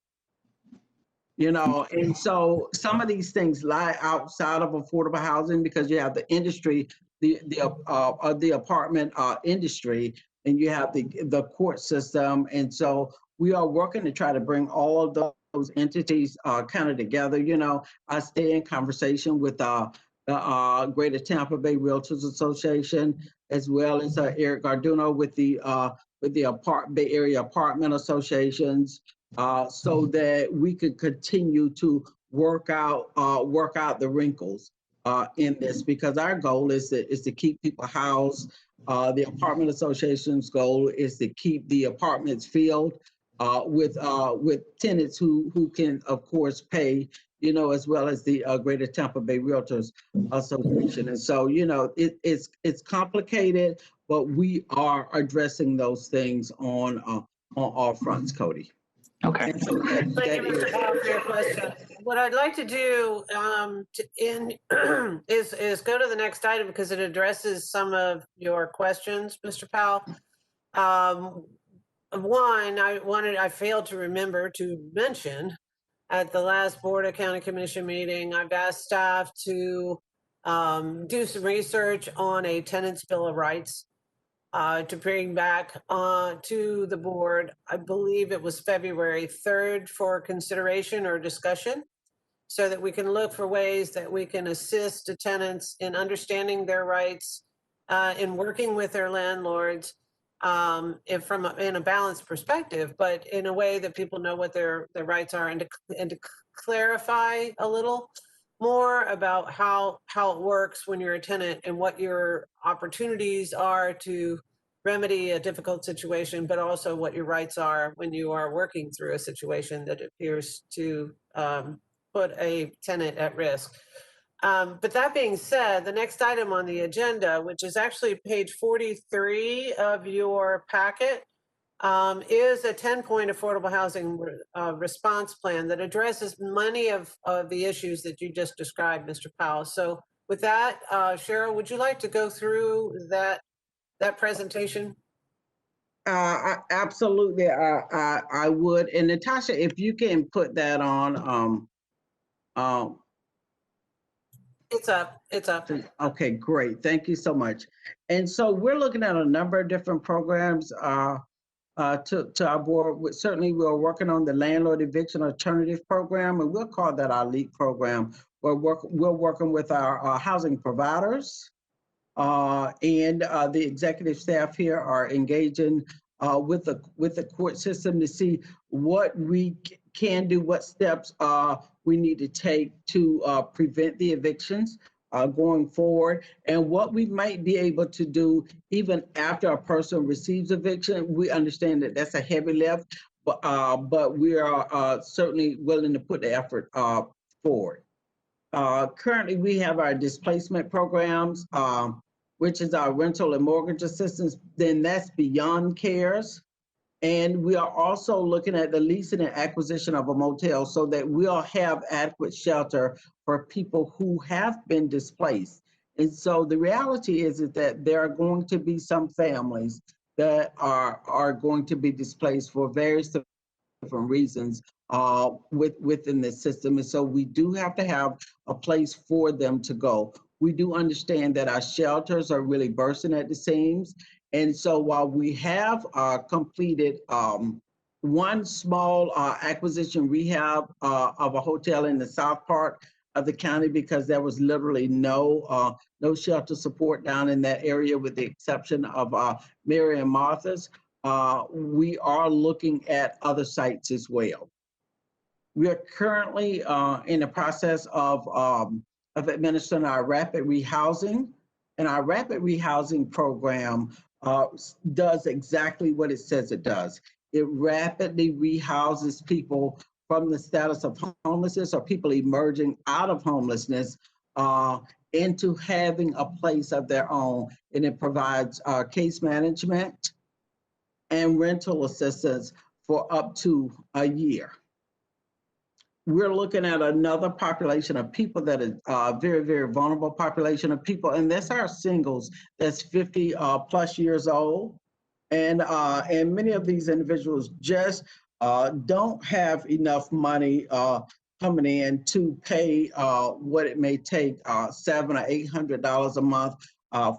And so some of these things lie outside of affordable housing, because you have the industry, the apartment industry, and you have the court system. And so we are working to try to bring all of those entities kind of together. I stay in conversation with the Greater Tampa Bay Realtors Association, as well as Eric Garduno with the Bay Area Apartment Associations, so that we could continue to work out the wrinkles in this, because our goal is to keep people housed. The apartment association's goal is to keep the apartments filled with tenants who can, of course, pay, as well as the Greater Tampa Bay Realtors Association. And so, it's complicated, but we are addressing those things on all fronts, Cody. Okay. So Thank you, Mr. Powell, for your question. What I'd like to do is go to the next item, because it addresses some of your questions, Mr. Powell. One, I failed to remember to mention at the last Board of County Commission meeting, I've asked staff to do some research on a tenant's bill of rights to bring back to the board. I believe it was February 3rd for consideration or discussion, so that we can look for ways that we can assist the tenants in understanding their rights, in working with their landlords, in a balanced perspective, but in a way that people know what their rights are, and to clarify a little more about how it works when you're a tenant, and what your opportunities are to remedy a difficult situation, but also what your rights are when you are working through a situation that appears to put a tenant at risk. But that being said, the next item on the agenda, which is actually page 43 of your packet, is a 10-point affordable housing response plan that addresses many of the issues that you just described, Mr. Powell. So with that, Cheryl, would you like to go through that presentation? Absolutely, I would. And Natasha, if you can put that on. It's up. Okay, great. Thank you so much. And so we're looking at a number of different programs to our board. Certainly, we're working on the landlord eviction alternative program, and we'll call that our LEAP program. We're working with our housing providers, and the executive staff here are engaging with the court system to see what we can do, what steps we need to take to prevent the evictions going forward, and what we might be able to do even after a person receives eviction. We understand that that's a heavy lift, but we are certainly willing to put the effort forward. Currently, we have our displacement programs, which is our rental and mortgage assistance. Then that's beyond CARES. And we are also looking at the leasing and acquisition of a motel, so that we'll have adequate shelter for people who have been displaced. And so the reality is that there are going to be some families that are going to be displaced for various different reasons within the system. And so we do have to have a place for them to go. We do understand that our shelters are really bursting at the seams. And so while we have completed one small acquisition rehab of a hotel in the south part of the county, because there was literally no shelter support down in that area with the exception of Mary and Martha's, we are looking at other sites as well. We are currently in the process of administering our rapid rehousing, and our rapid rehousing program does exactly what it says it does. It rapidly rehouses people from the status of homelessness or people emerging out of homelessness into having a place of their own, and it provides case management and rental assistance for up to a year. We're looking at another population of people that is very, very vulnerable population of people, and that's our singles that's 50 plus years old. And many of these individuals just don't have enough money coming in to pay what it may take, $700 or $800 a month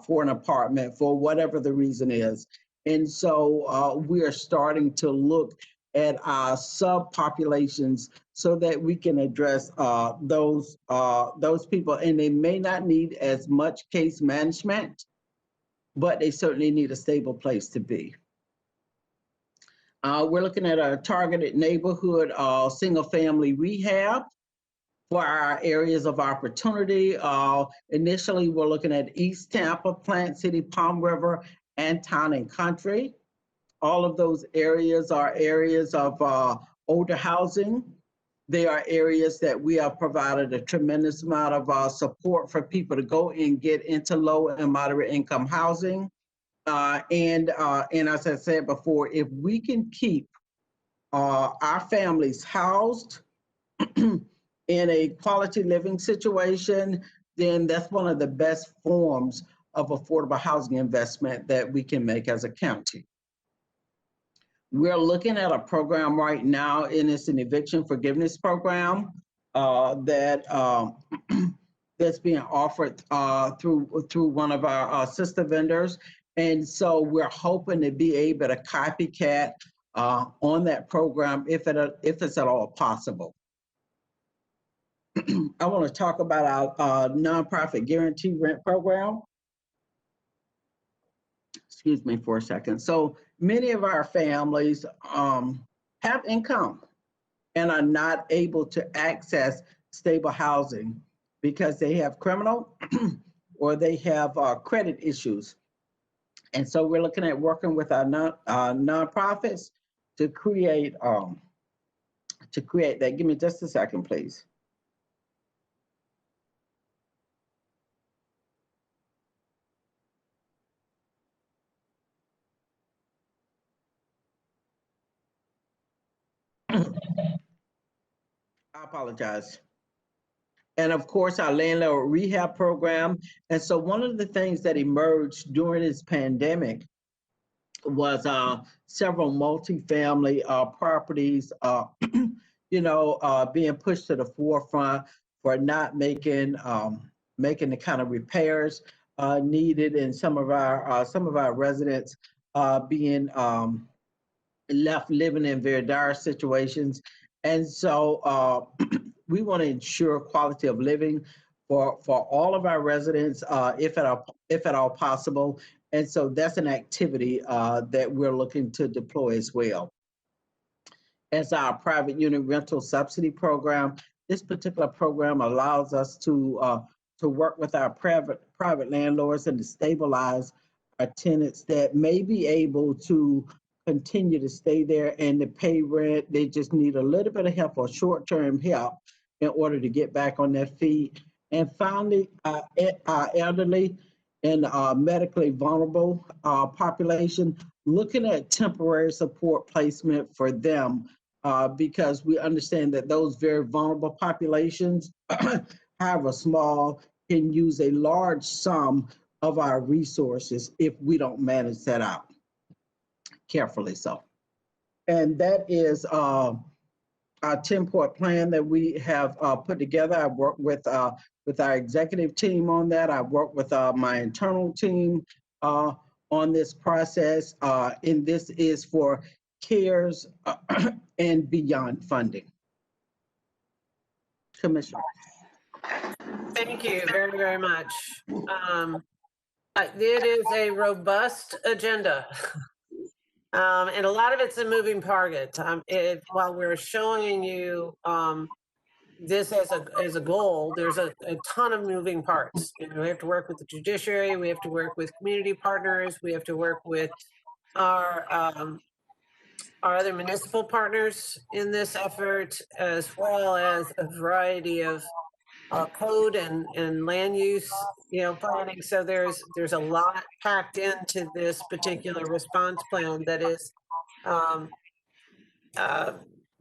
for an apartment for whatever the reason is. And so we are starting to look at our subpopulations so that we can address those people, and they may not need as much case management, but they certainly need a stable place to be. We're looking at a targeted neighborhood single-family rehab for our areas of opportunity. Initially, we're looking at East Tampa, Plant City, Palm River, and Town and Country. All of those areas are areas of older housing. They are areas that we have provided a tremendous amount of support for people to go and get into low and moderate income housing. And as I said before, if we can keep our families housed in a quality living situation, then that's one of the best forms of affordable housing investment that we can make as a county. We're looking at a program right now, and it's an eviction forgiveness program that's being offered through one of our sister vendors. And so we're hoping to be able to copycat on that program if it's at all possible. I want to talk about our nonprofit guarantee rent program. Excuse me for a second. So many of our families have income and are not able to access stable housing because they have criminal or they have credit issues. And so we're looking at working with our nonprofits to create that. Give me just a second, please. I apologize. And of course, our landlord rehab program. And so one of the things that emerged during this pandemic was several multifamily properties, being pushed to the forefront for not making the kind of repairs needed, and some of our residents being left living in very dire situations. And so we want to ensure quality of living for all of our residents, if at all possible. And so that's an activity that we're looking to deploy as well. As our private unit rental subsidy program, this particular program allows us to work with our private landlords and to stabilize our tenants that may be able to continue to stay there and to pay rent. They just need a little bit of help or short-term help in order to get back on their feet. And finally, our elderly and medically vulnerable population, looking at temporary support placement for them because we understand that those very vulnerable populations, however small, can use a large sum of our resources if we don't manage that out. carefully so. And that is our 10-point plan that we have put together. I worked with our executive team on that. I worked with my internal team on this process, and this is for CARES and beyond funding. Commissioner. Thank you very, very much. It is a robust agenda. And a lot of it's a moving target. While we're showing you this as a goal, there's a ton of moving parts. You know, we have to work with the judiciary, we have to work with community partners, we have to work with our other municipal partners in this effort, as well as a variety of code and land use, planning. So there's a lot packed into this particular response plan that is,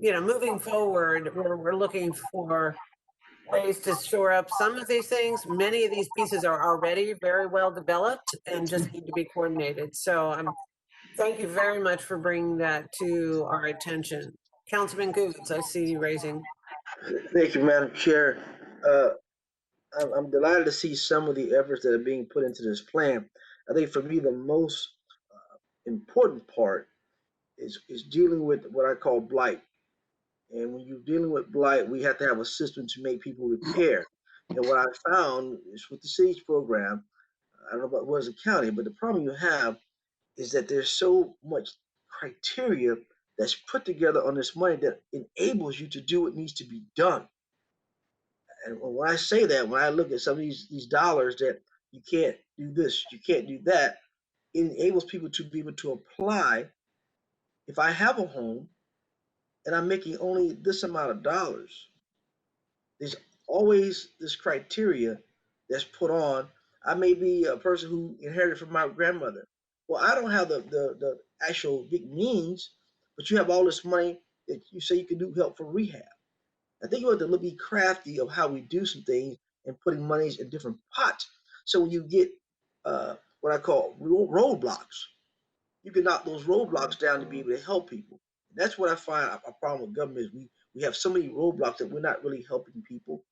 moving forward. We're looking for ways to shore up some of these things. Many of these pieces are already very well developed and just need to be coordinated. So thank you very much for bringing that to our attention. Councilman Goods, I see you raising. Thank you, Madam Chair. I'm delighted to see some of the efforts that are being put into this plan. I think for me, the most important part is dealing with what I call blight. And when you're dealing with blight, we have to have a system to make people repair. And what I found is with the SAGE program, I don't know about what is the county, but the problem you have is that there's so much criteria that's put together on this money that enables you to do what needs to be done. And when I say that, when I look at some of these dollars that you can't do this, you can't do that, it enables people to be able to apply. If I have a home and I'm making only this amount of dollars, there's always this criteria that's put on. I may be a person who inherited from my grandmother. Well, I don't have the actual big means, but you have all this money that you say you can do help for rehab. I think you have to be crafty of how we do some things and putting monies in different pots. So when you get what I call roadblocks, you can knock those roadblocks down to be able to help people. And that's what I find a problem with government is we have so many roadblocks that we're not really helping people.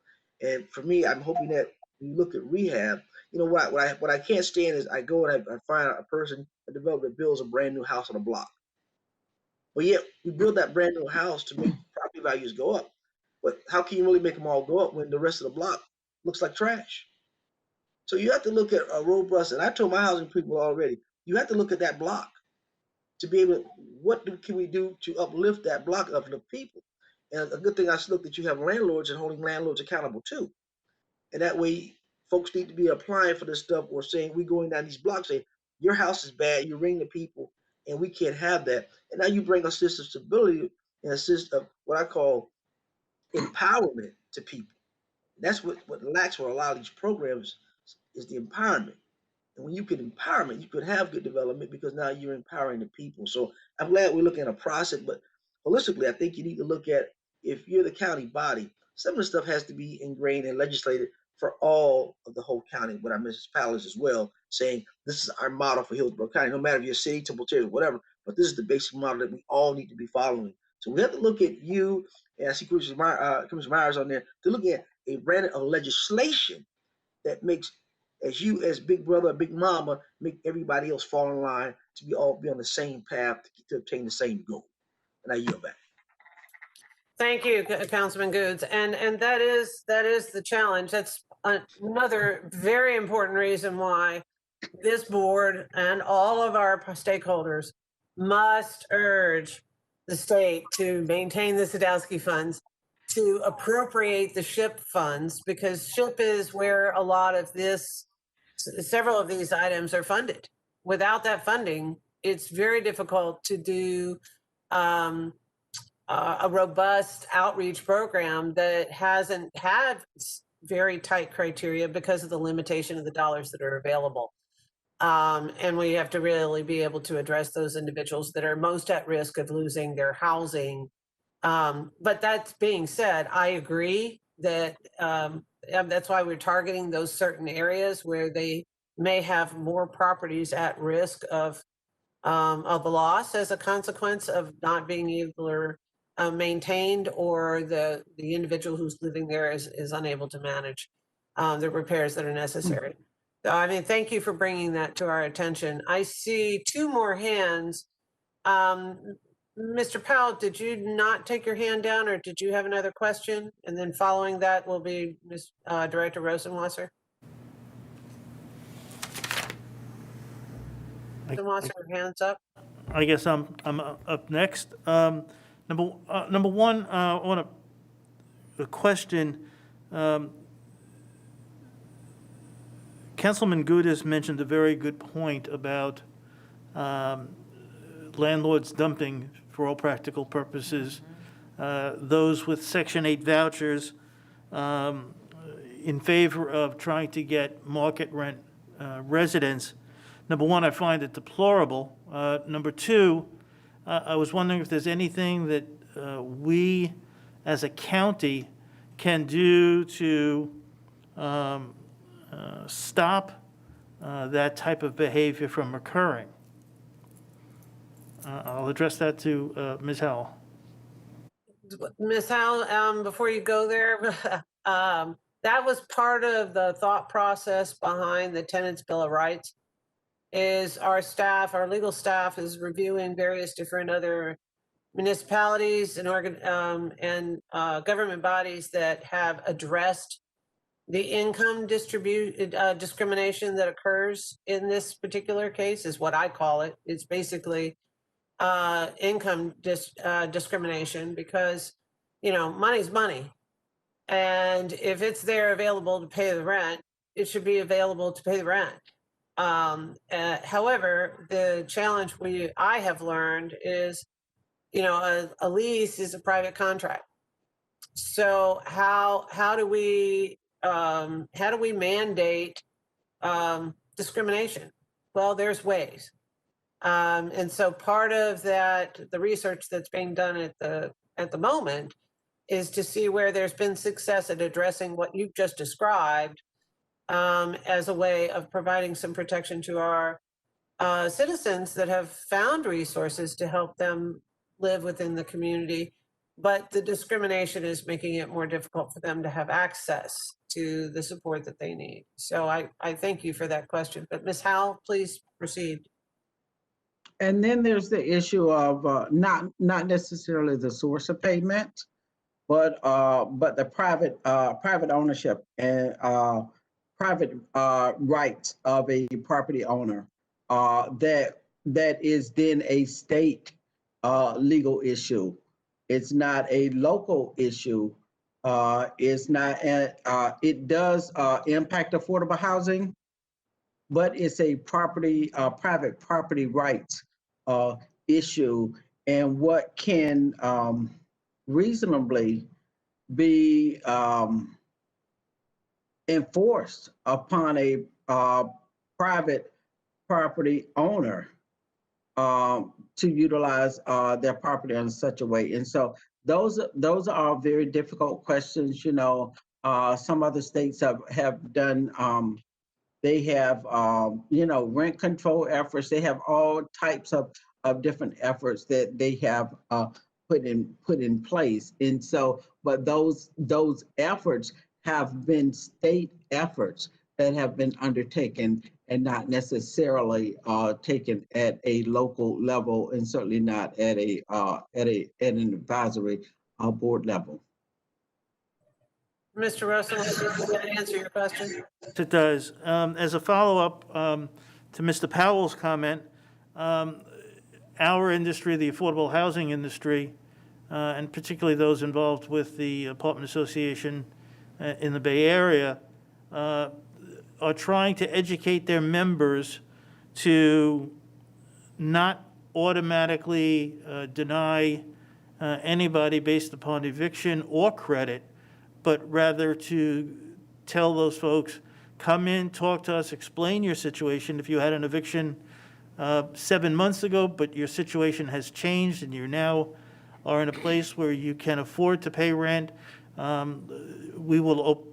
And for me, I'm hoping that when you look at rehab, what I can't stand is I go and I find a person, a developer that builds a brand new house on a block. But yet we build that brand new house to make property values go up. But how can you really make them all go up when the rest of the block looks like trash? So you have to look at a robust, and I told my housing people already, you have to look at that block to be able to, can we do to uplift that block, uplift people? And a good thing I look that you have landlords and holding landlords accountable too. And that way folks need to be applying for this stuff or saying, we're going down these blocks, saying, your house is bad, you're ringing the people, and we can't have that. And now you bring a system of stability and a system of what I call empowerment to people. That's what lacks with a lot of these programs is the empowerment. And when you get empowerment, you could have good development because now you're empowering the people. So I'm glad we're looking at a process, but holistically, I think you need to look at, if you're the county body, some of the stuff has to be ingrained and legislated for all of the whole county, with our municipalities as well, saying this is our model for Hillsborough County, no matter if you're a city, Temple Terrace, whatever, but this is the basic model that we all need to be following. So we have to look at you, and I see Commissioner Myers on there, to look at a brand of legislation that makes you as big brother, big mama, make everybody else fall in line to be on the same path to obtain the same goal. And I yield back. Thank you, Councilman Goods. And that is the challenge. That's another very important reason why this board and all of our stakeholders must urge the state to maintain the Sadowski funds, to appropriate the SHIP funds, because SHIP is where a lot of several of these items are funded. Without that funding, it's very difficult to do a robust outreach program that hasn't had very tight criteria because of the limitation of the dollars that are available. And we have to really be able to address those individuals that are most at risk of losing their housing. But that being said, I agree that that's why we're targeting those certain areas where they may have more properties at risk of of the loss as a consequence of not being either maintained, or the individual who's living there is unable to manage the repairs that are necessary. So, I mean, thank you for bringing that to our attention. I see two more hands. Mr. Powell, did you not take your hand down, or did you have another question? And then following that will be Ms. Director Rosenwasser. Rosenwasser, hands up. I guess I'm up next. Number one, I want a question. Councilman Gudis mentioned a very good point about landlords dumping, for all practical purposes, those with Section 8 vouchers in favor of trying to get market rent residents. Number one, I find it deplorable. Number two, I was wondering if there's anything that we as a county can do to stop that type of behavior from occurring. I'll address that to Ms. Howell. Ms. Howell, before you go there, that was part of the thought process behind the Tenants' Bill of Rights. Is our staff, our legal staff, is reviewing various different other municipalities and government bodies that have addressed the income discrimination that occurs in this particular case, is what I call it. It's basically income discrimination, because, you know, money's money. And if it's there available to pay the rent, it should be available to pay the rent. However, the challenge I have learned is, you know, a lease is a private contract. So how do we mandate discrimination? Well, there's ways. And so part of that, the research that's being done at the moment, is to see where there's been success at addressing what you've just described, as a way of providing some protection to our citizens that have found resources to help them live within the community. But the discrimination is making it more difficult for them to have access to the support that they need. So I thank you for that question. But Ms. Howell, please proceed. And then there's the issue of not necessarily the source of payment, but the private ownership and private rights of a property owner that is then a state legal issue. It's not a local issue. It's not. It does impact affordable housing, but it's a private property rights issue, and what can reasonably be enforced upon a private property owner to utilize their property in such a way. And so those are very difficult questions. You know, some other states have done, they have, you know, rent control efforts. They have all types of different efforts that they have put in place. And so, but those efforts have been state efforts that have been undertaken and not necessarily taken at a local level, and certainly not at an advisory board level. Mr. Russell, does that answer your question? It does. As a follow-up to Mr. Powell's comment, our industry, the affordable housing industry, and particularly those involved with the apartment association in the Bay Area, are trying to educate their members to not automatically deny anybody based upon eviction or credit, but rather to tell those folks, come in, talk to us, explain your situation. If you had an eviction 7 months ago, but your situation has changed and you now are in a place where you can afford to pay rent, we will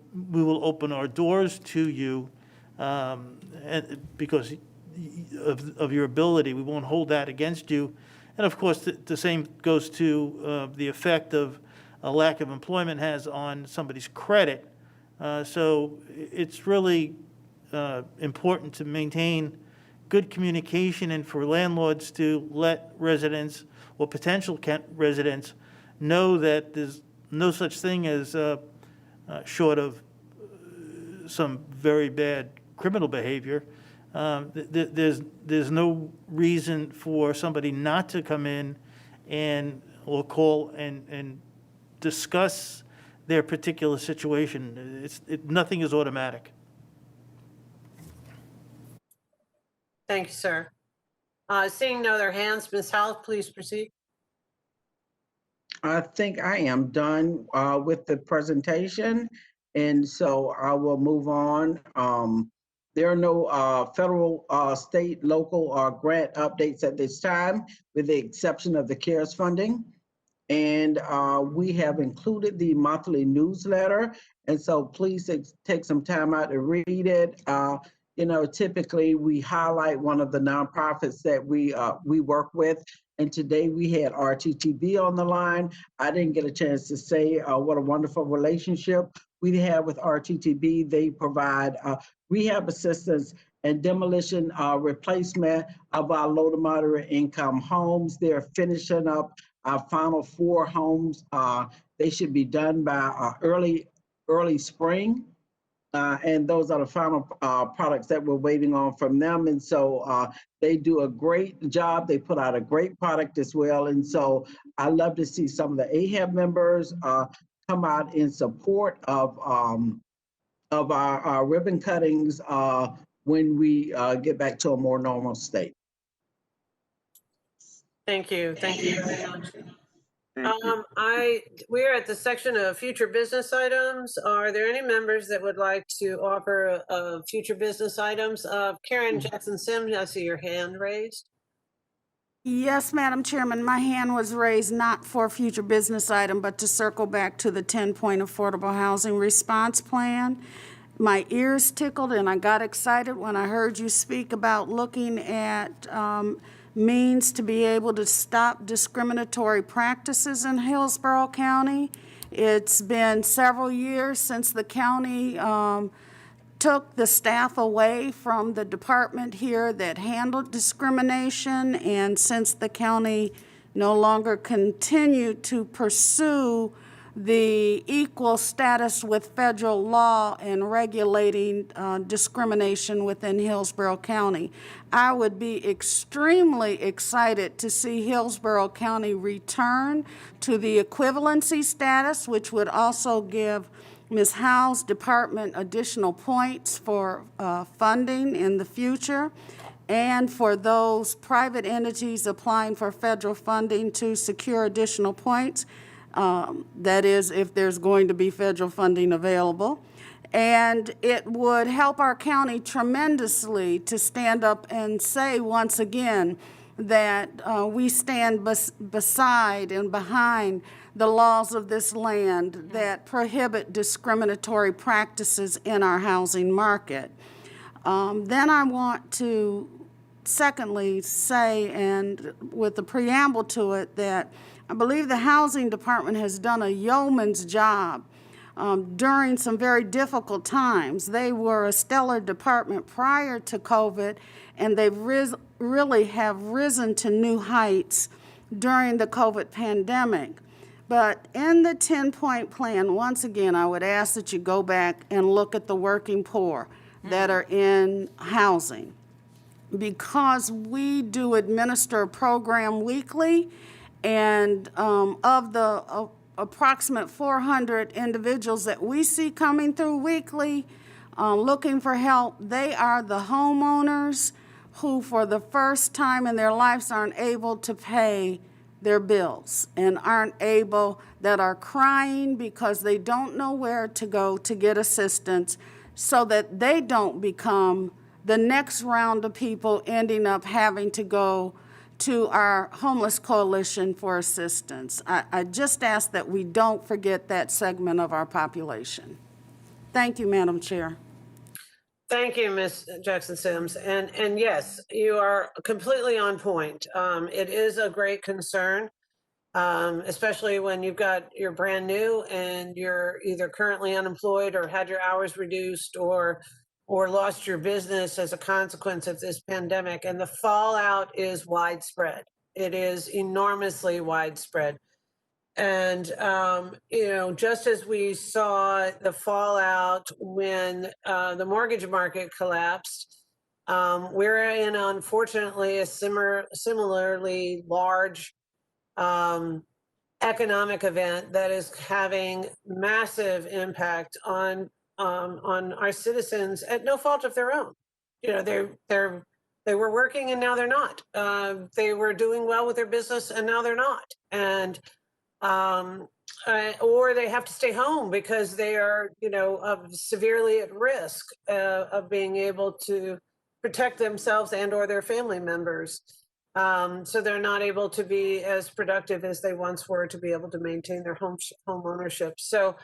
open our doors to you, and because of your ability. We won't hold that against you. And of course, the same goes to the effect of a lack of employment has on somebody's credit. So it's really important to maintain good communication and for landlords to let residents or potential residents know that there's no such thing as, short of some very bad criminal behavior, there's no reason for somebody not to come in or call and discuss their particular situation. Nothing is automatic. Thank you, sir. Seeing no other hands, Ms. Howell, please proceed. I think I am done with the presentation, and so I will move on. There are no federal, state, local, or grant updates at this time, with the exception of the CARES funding. And we have included the monthly newsletter, and so please take some time out to read it. You know, typically we highlight one of the nonprofits that we work with. And today we had RTTB on the line. I didn't get a chance to say what a wonderful relationship we have with RTTB. They provide rehab assistance and demolition replacement of our low to moderate income homes. They're finishing up our final 4 homes. They should be done by early spring. And those are the final products that we're waiting on from them. And so they do a great job. They put out a great product as well. And so I love to see some of the AHAB members come out in support of our ribbon cuttings when we get back to a more normal state. Thank you. Thank you very much. We're at the section of future business items. Are there any members that would like to offer future business items? Karen Jackson-Sims, I see your hand raised. Yes, Madam Chairman, my hand was raised not for a future business item, but to circle back to the 10-point affordable housing response plan. My ears tickled and I got excited when I heard you speak about looking at means to be able to stop discriminatory practices in Hillsborough County. It's been several years since the county took the staff away from the department here that handled discrimination, and since the county no longer continued to pursue the equal status with federal law and regulating discrimination within Hillsborough County. I would be extremely excited to see Hillsborough County return to the equivalency status, which would also give Ms. Howell's department additional points for funding in the future, and for those private entities applying for federal funding to secure additional points. That is, if there's going to be federal funding available. And it would help our county tremendously to stand up and say once again that we stand beside and behind the laws of this land that prohibit discriminatory practices in our housing market. Then I want to secondly say, and with the preamble to it, that I believe the housing department has done a yeoman's job during some very difficult times. They were a stellar department prior to COVID, and they've really have risen to new heights during the COVID pandemic. But in the 10-point plan, once again, I would ask that you go back and look at the working poor that are in housing. Because we do administer a program weekly, and of the approximate 400 individuals that we see coming through weekly looking for help, they are the homeowners who for the first time in their lives aren't able to pay their bills and that are crying because they don't know where to go to get assistance, so that they don't become the next round of people ending up having to go to our homeless coalition for assistance. I just ask that we don't forget that segment of our population. Thank you, Madam Chair. Thank you, Ms. Jackson Sims. And yes, you are completely on point. It is a great concern, especially when you're brand new and you're either currently unemployed or had your hours reduced or lost your business as a consequence of this pandemic. And the fallout is widespread. It is enormously widespread. And, just as we saw the fallout when the mortgage market collapsed, we're in, unfortunately, a similarly large economic event that is having massive impact on our citizens at no fault of their own. They were working and now they're not. They were doing well with their business and now they're not. And or they have to stay home because they are, severely at risk of being able to protect themselves and or their family members. So they're not able to be as productive as they once were to be able to maintain their home ownership. So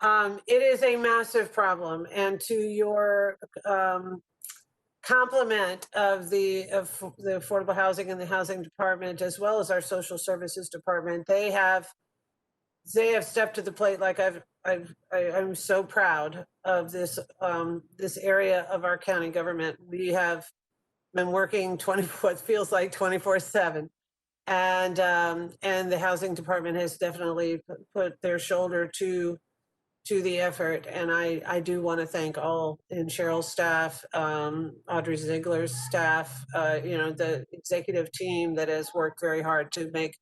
it is a massive problem. And to your compliment of the Affordable Housing and the Housing Department, as well as our Social Services Department, they have stepped to the plate. Like I'm so proud of this area of our county government. We have been working what feels like 24/7, and the Housing Department has definitely put their shoulder to the effort. And I do want to thank all in Cheryl's staff, Audrey Ziegler's staff, the executive team that has worked very hard to make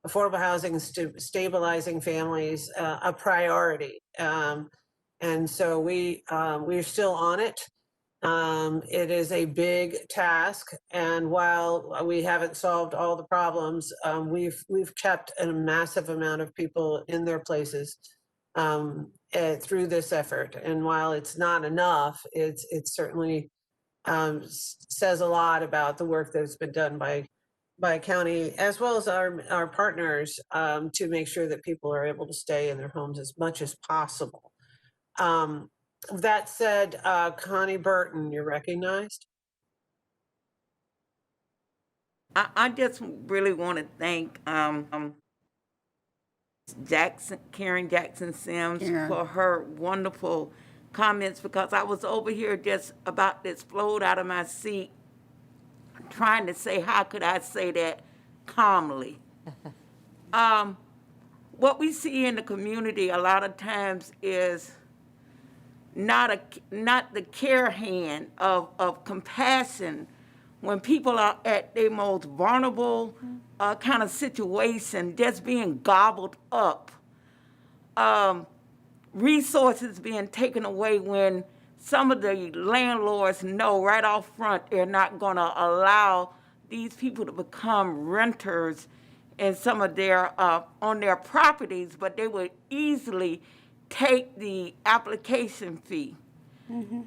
affordable housing and stabilizing families a priority. And so we're still on it. It is a big task, and while we haven't solved all the problems, we've kept a massive amount of people in their places through this effort. And while it's not enough, it certainly says a lot about the work that's been done by county as well as our partners to make sure that people are able to stay in their homes as much as possible. That said, Connie Burton, you're recognized. I just really want to thank Karen Jackson Sims for her wonderful comments, because I was over here just about to explode out of my seat trying to say, how could I say that calmly? What we see in the community a lot of times is not the care hand of compassion when people are at their most vulnerable kind of situation, just being gobbled up. Resources being taken away when some of the landlords know right off front they're not going to allow these people to become renters in some of their on their properties, but they would easily take the application fee.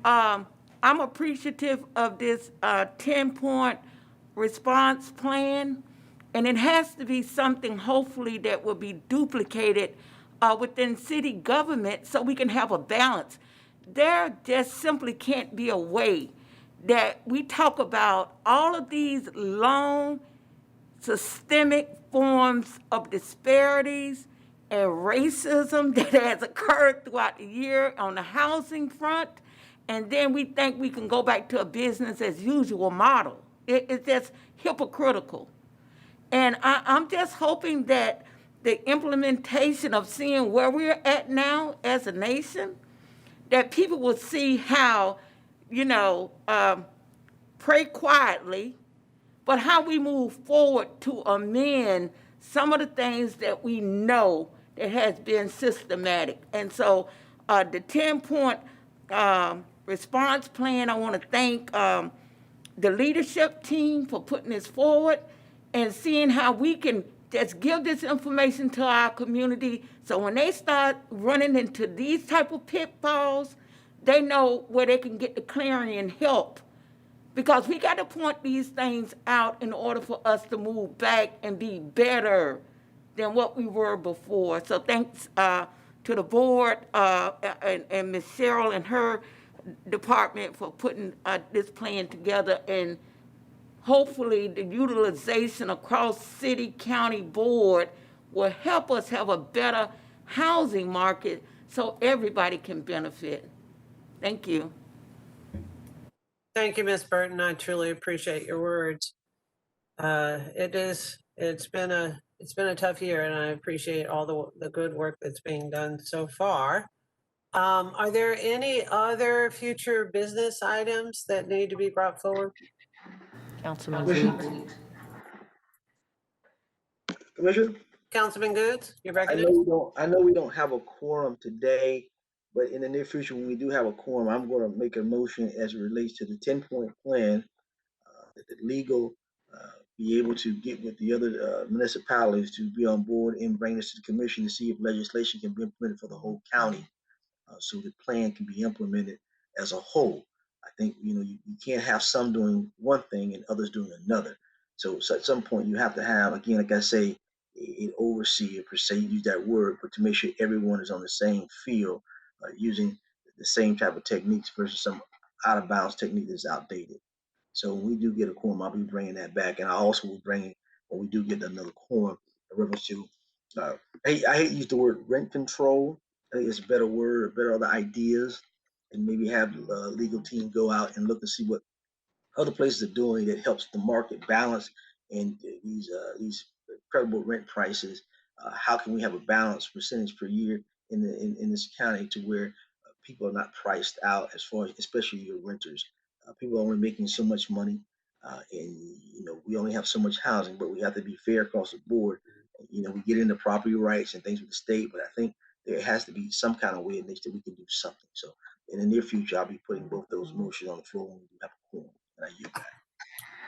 I'm appreciative of this 10-point response plan, and it has to be something hopefully that will be duplicated within city government so we can have a balance. There just simply can't be a way that we talk about all of these long, systemic forms of disparities and racism that has occurred throughout the year on the housing front, and then we think we can go back to a business as usual model. It's just hypocritical. And I'm just hoping that the implementation of seeing where we're at now as a nation, that people will see how, pray quietly, but how we move forward to amend some of the things that we know that has been systematic. And so the 10-point response plan, I want to thank the leadership team for putting this forward and seeing how we can just give this information to our community so when they start running into these type of pitfalls, they know where they can get the clarion help. Because we got to point these things out in order for us to move back and be better than what we were before. So thanks to the board and Ms. Cheryl and her department for putting this plan together, and hopefully the utilization across city, county board will help us have a better housing market so everybody can benefit. Thank you. Thank you, Ms. Burton. I truly appreciate your words. It's been a tough year, and I appreciate all the good work that's being done so far. Are there any other future business items that need to be brought forward? Councilman Goods. Commissioner? Councilman Goods, you're I recognized. know we don't have a quorum today, but in the near future, when we do have a quorum, I'm going to make a motion as it relates to the 10-point plan that the legal be able to get with the other municipalities to be on board and bring this to the commission to see if legislation can be implemented for the whole county, so the plan can be implemented as a whole. I think you can't have some doing one thing and others doing another. So at some point you have to have, again, like I say, an overseer per se, use that word, but to make sure everyone is on the same field, using the same type of techniques versus some out of bounds technique that's outdated. So when we do get a quorum, I'll be bringing that back, and I also will bring, when we do get another quorum, a reference to, I hate to use the word rent control. I think it's a better word, better other ideas, and maybe have the legal team go out and look and see what other places are doing that helps the market balance and these incredible rent prices. How can we have a balanced percentage per year in this county to where people are not priced out, as far as especially your renters? People are only making so much money, and we only have so much housing, but we have to be fair across the board. We get into property rights and things with the state, but I think there has to be some kind of way in which that we can do something. So in the near future, I'll be putting both those motions on the floor when we do have a quorum, and I yield back.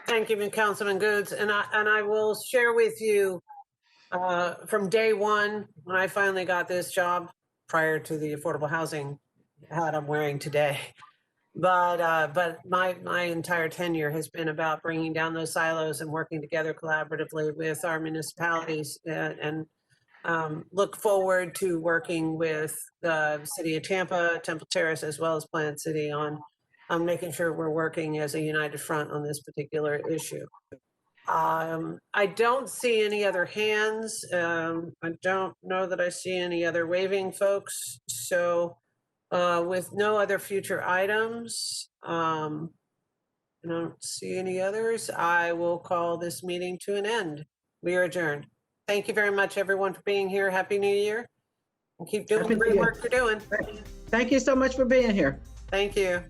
Thank you, Councilman Goods, and I will share with you from day one when I finally got this job, prior to the affordable housing hat I'm wearing today. But my entire tenure has been about bringing down those silos and working together collaboratively with our municipalities, and look forward to working with the city of Tampa, Temple Terrace, as well as Plant City on making sure we're working as a united front on this particular issue. I don't see any other hands. I don't know that I see any other waving folks. So with no other future items, I don't see any others. I will call this meeting to an end. We are adjourned. Thank you very much, everyone, for being here. Happy New Year. And keep doing the great work you're doing. Thank you so much for being here. Thank you.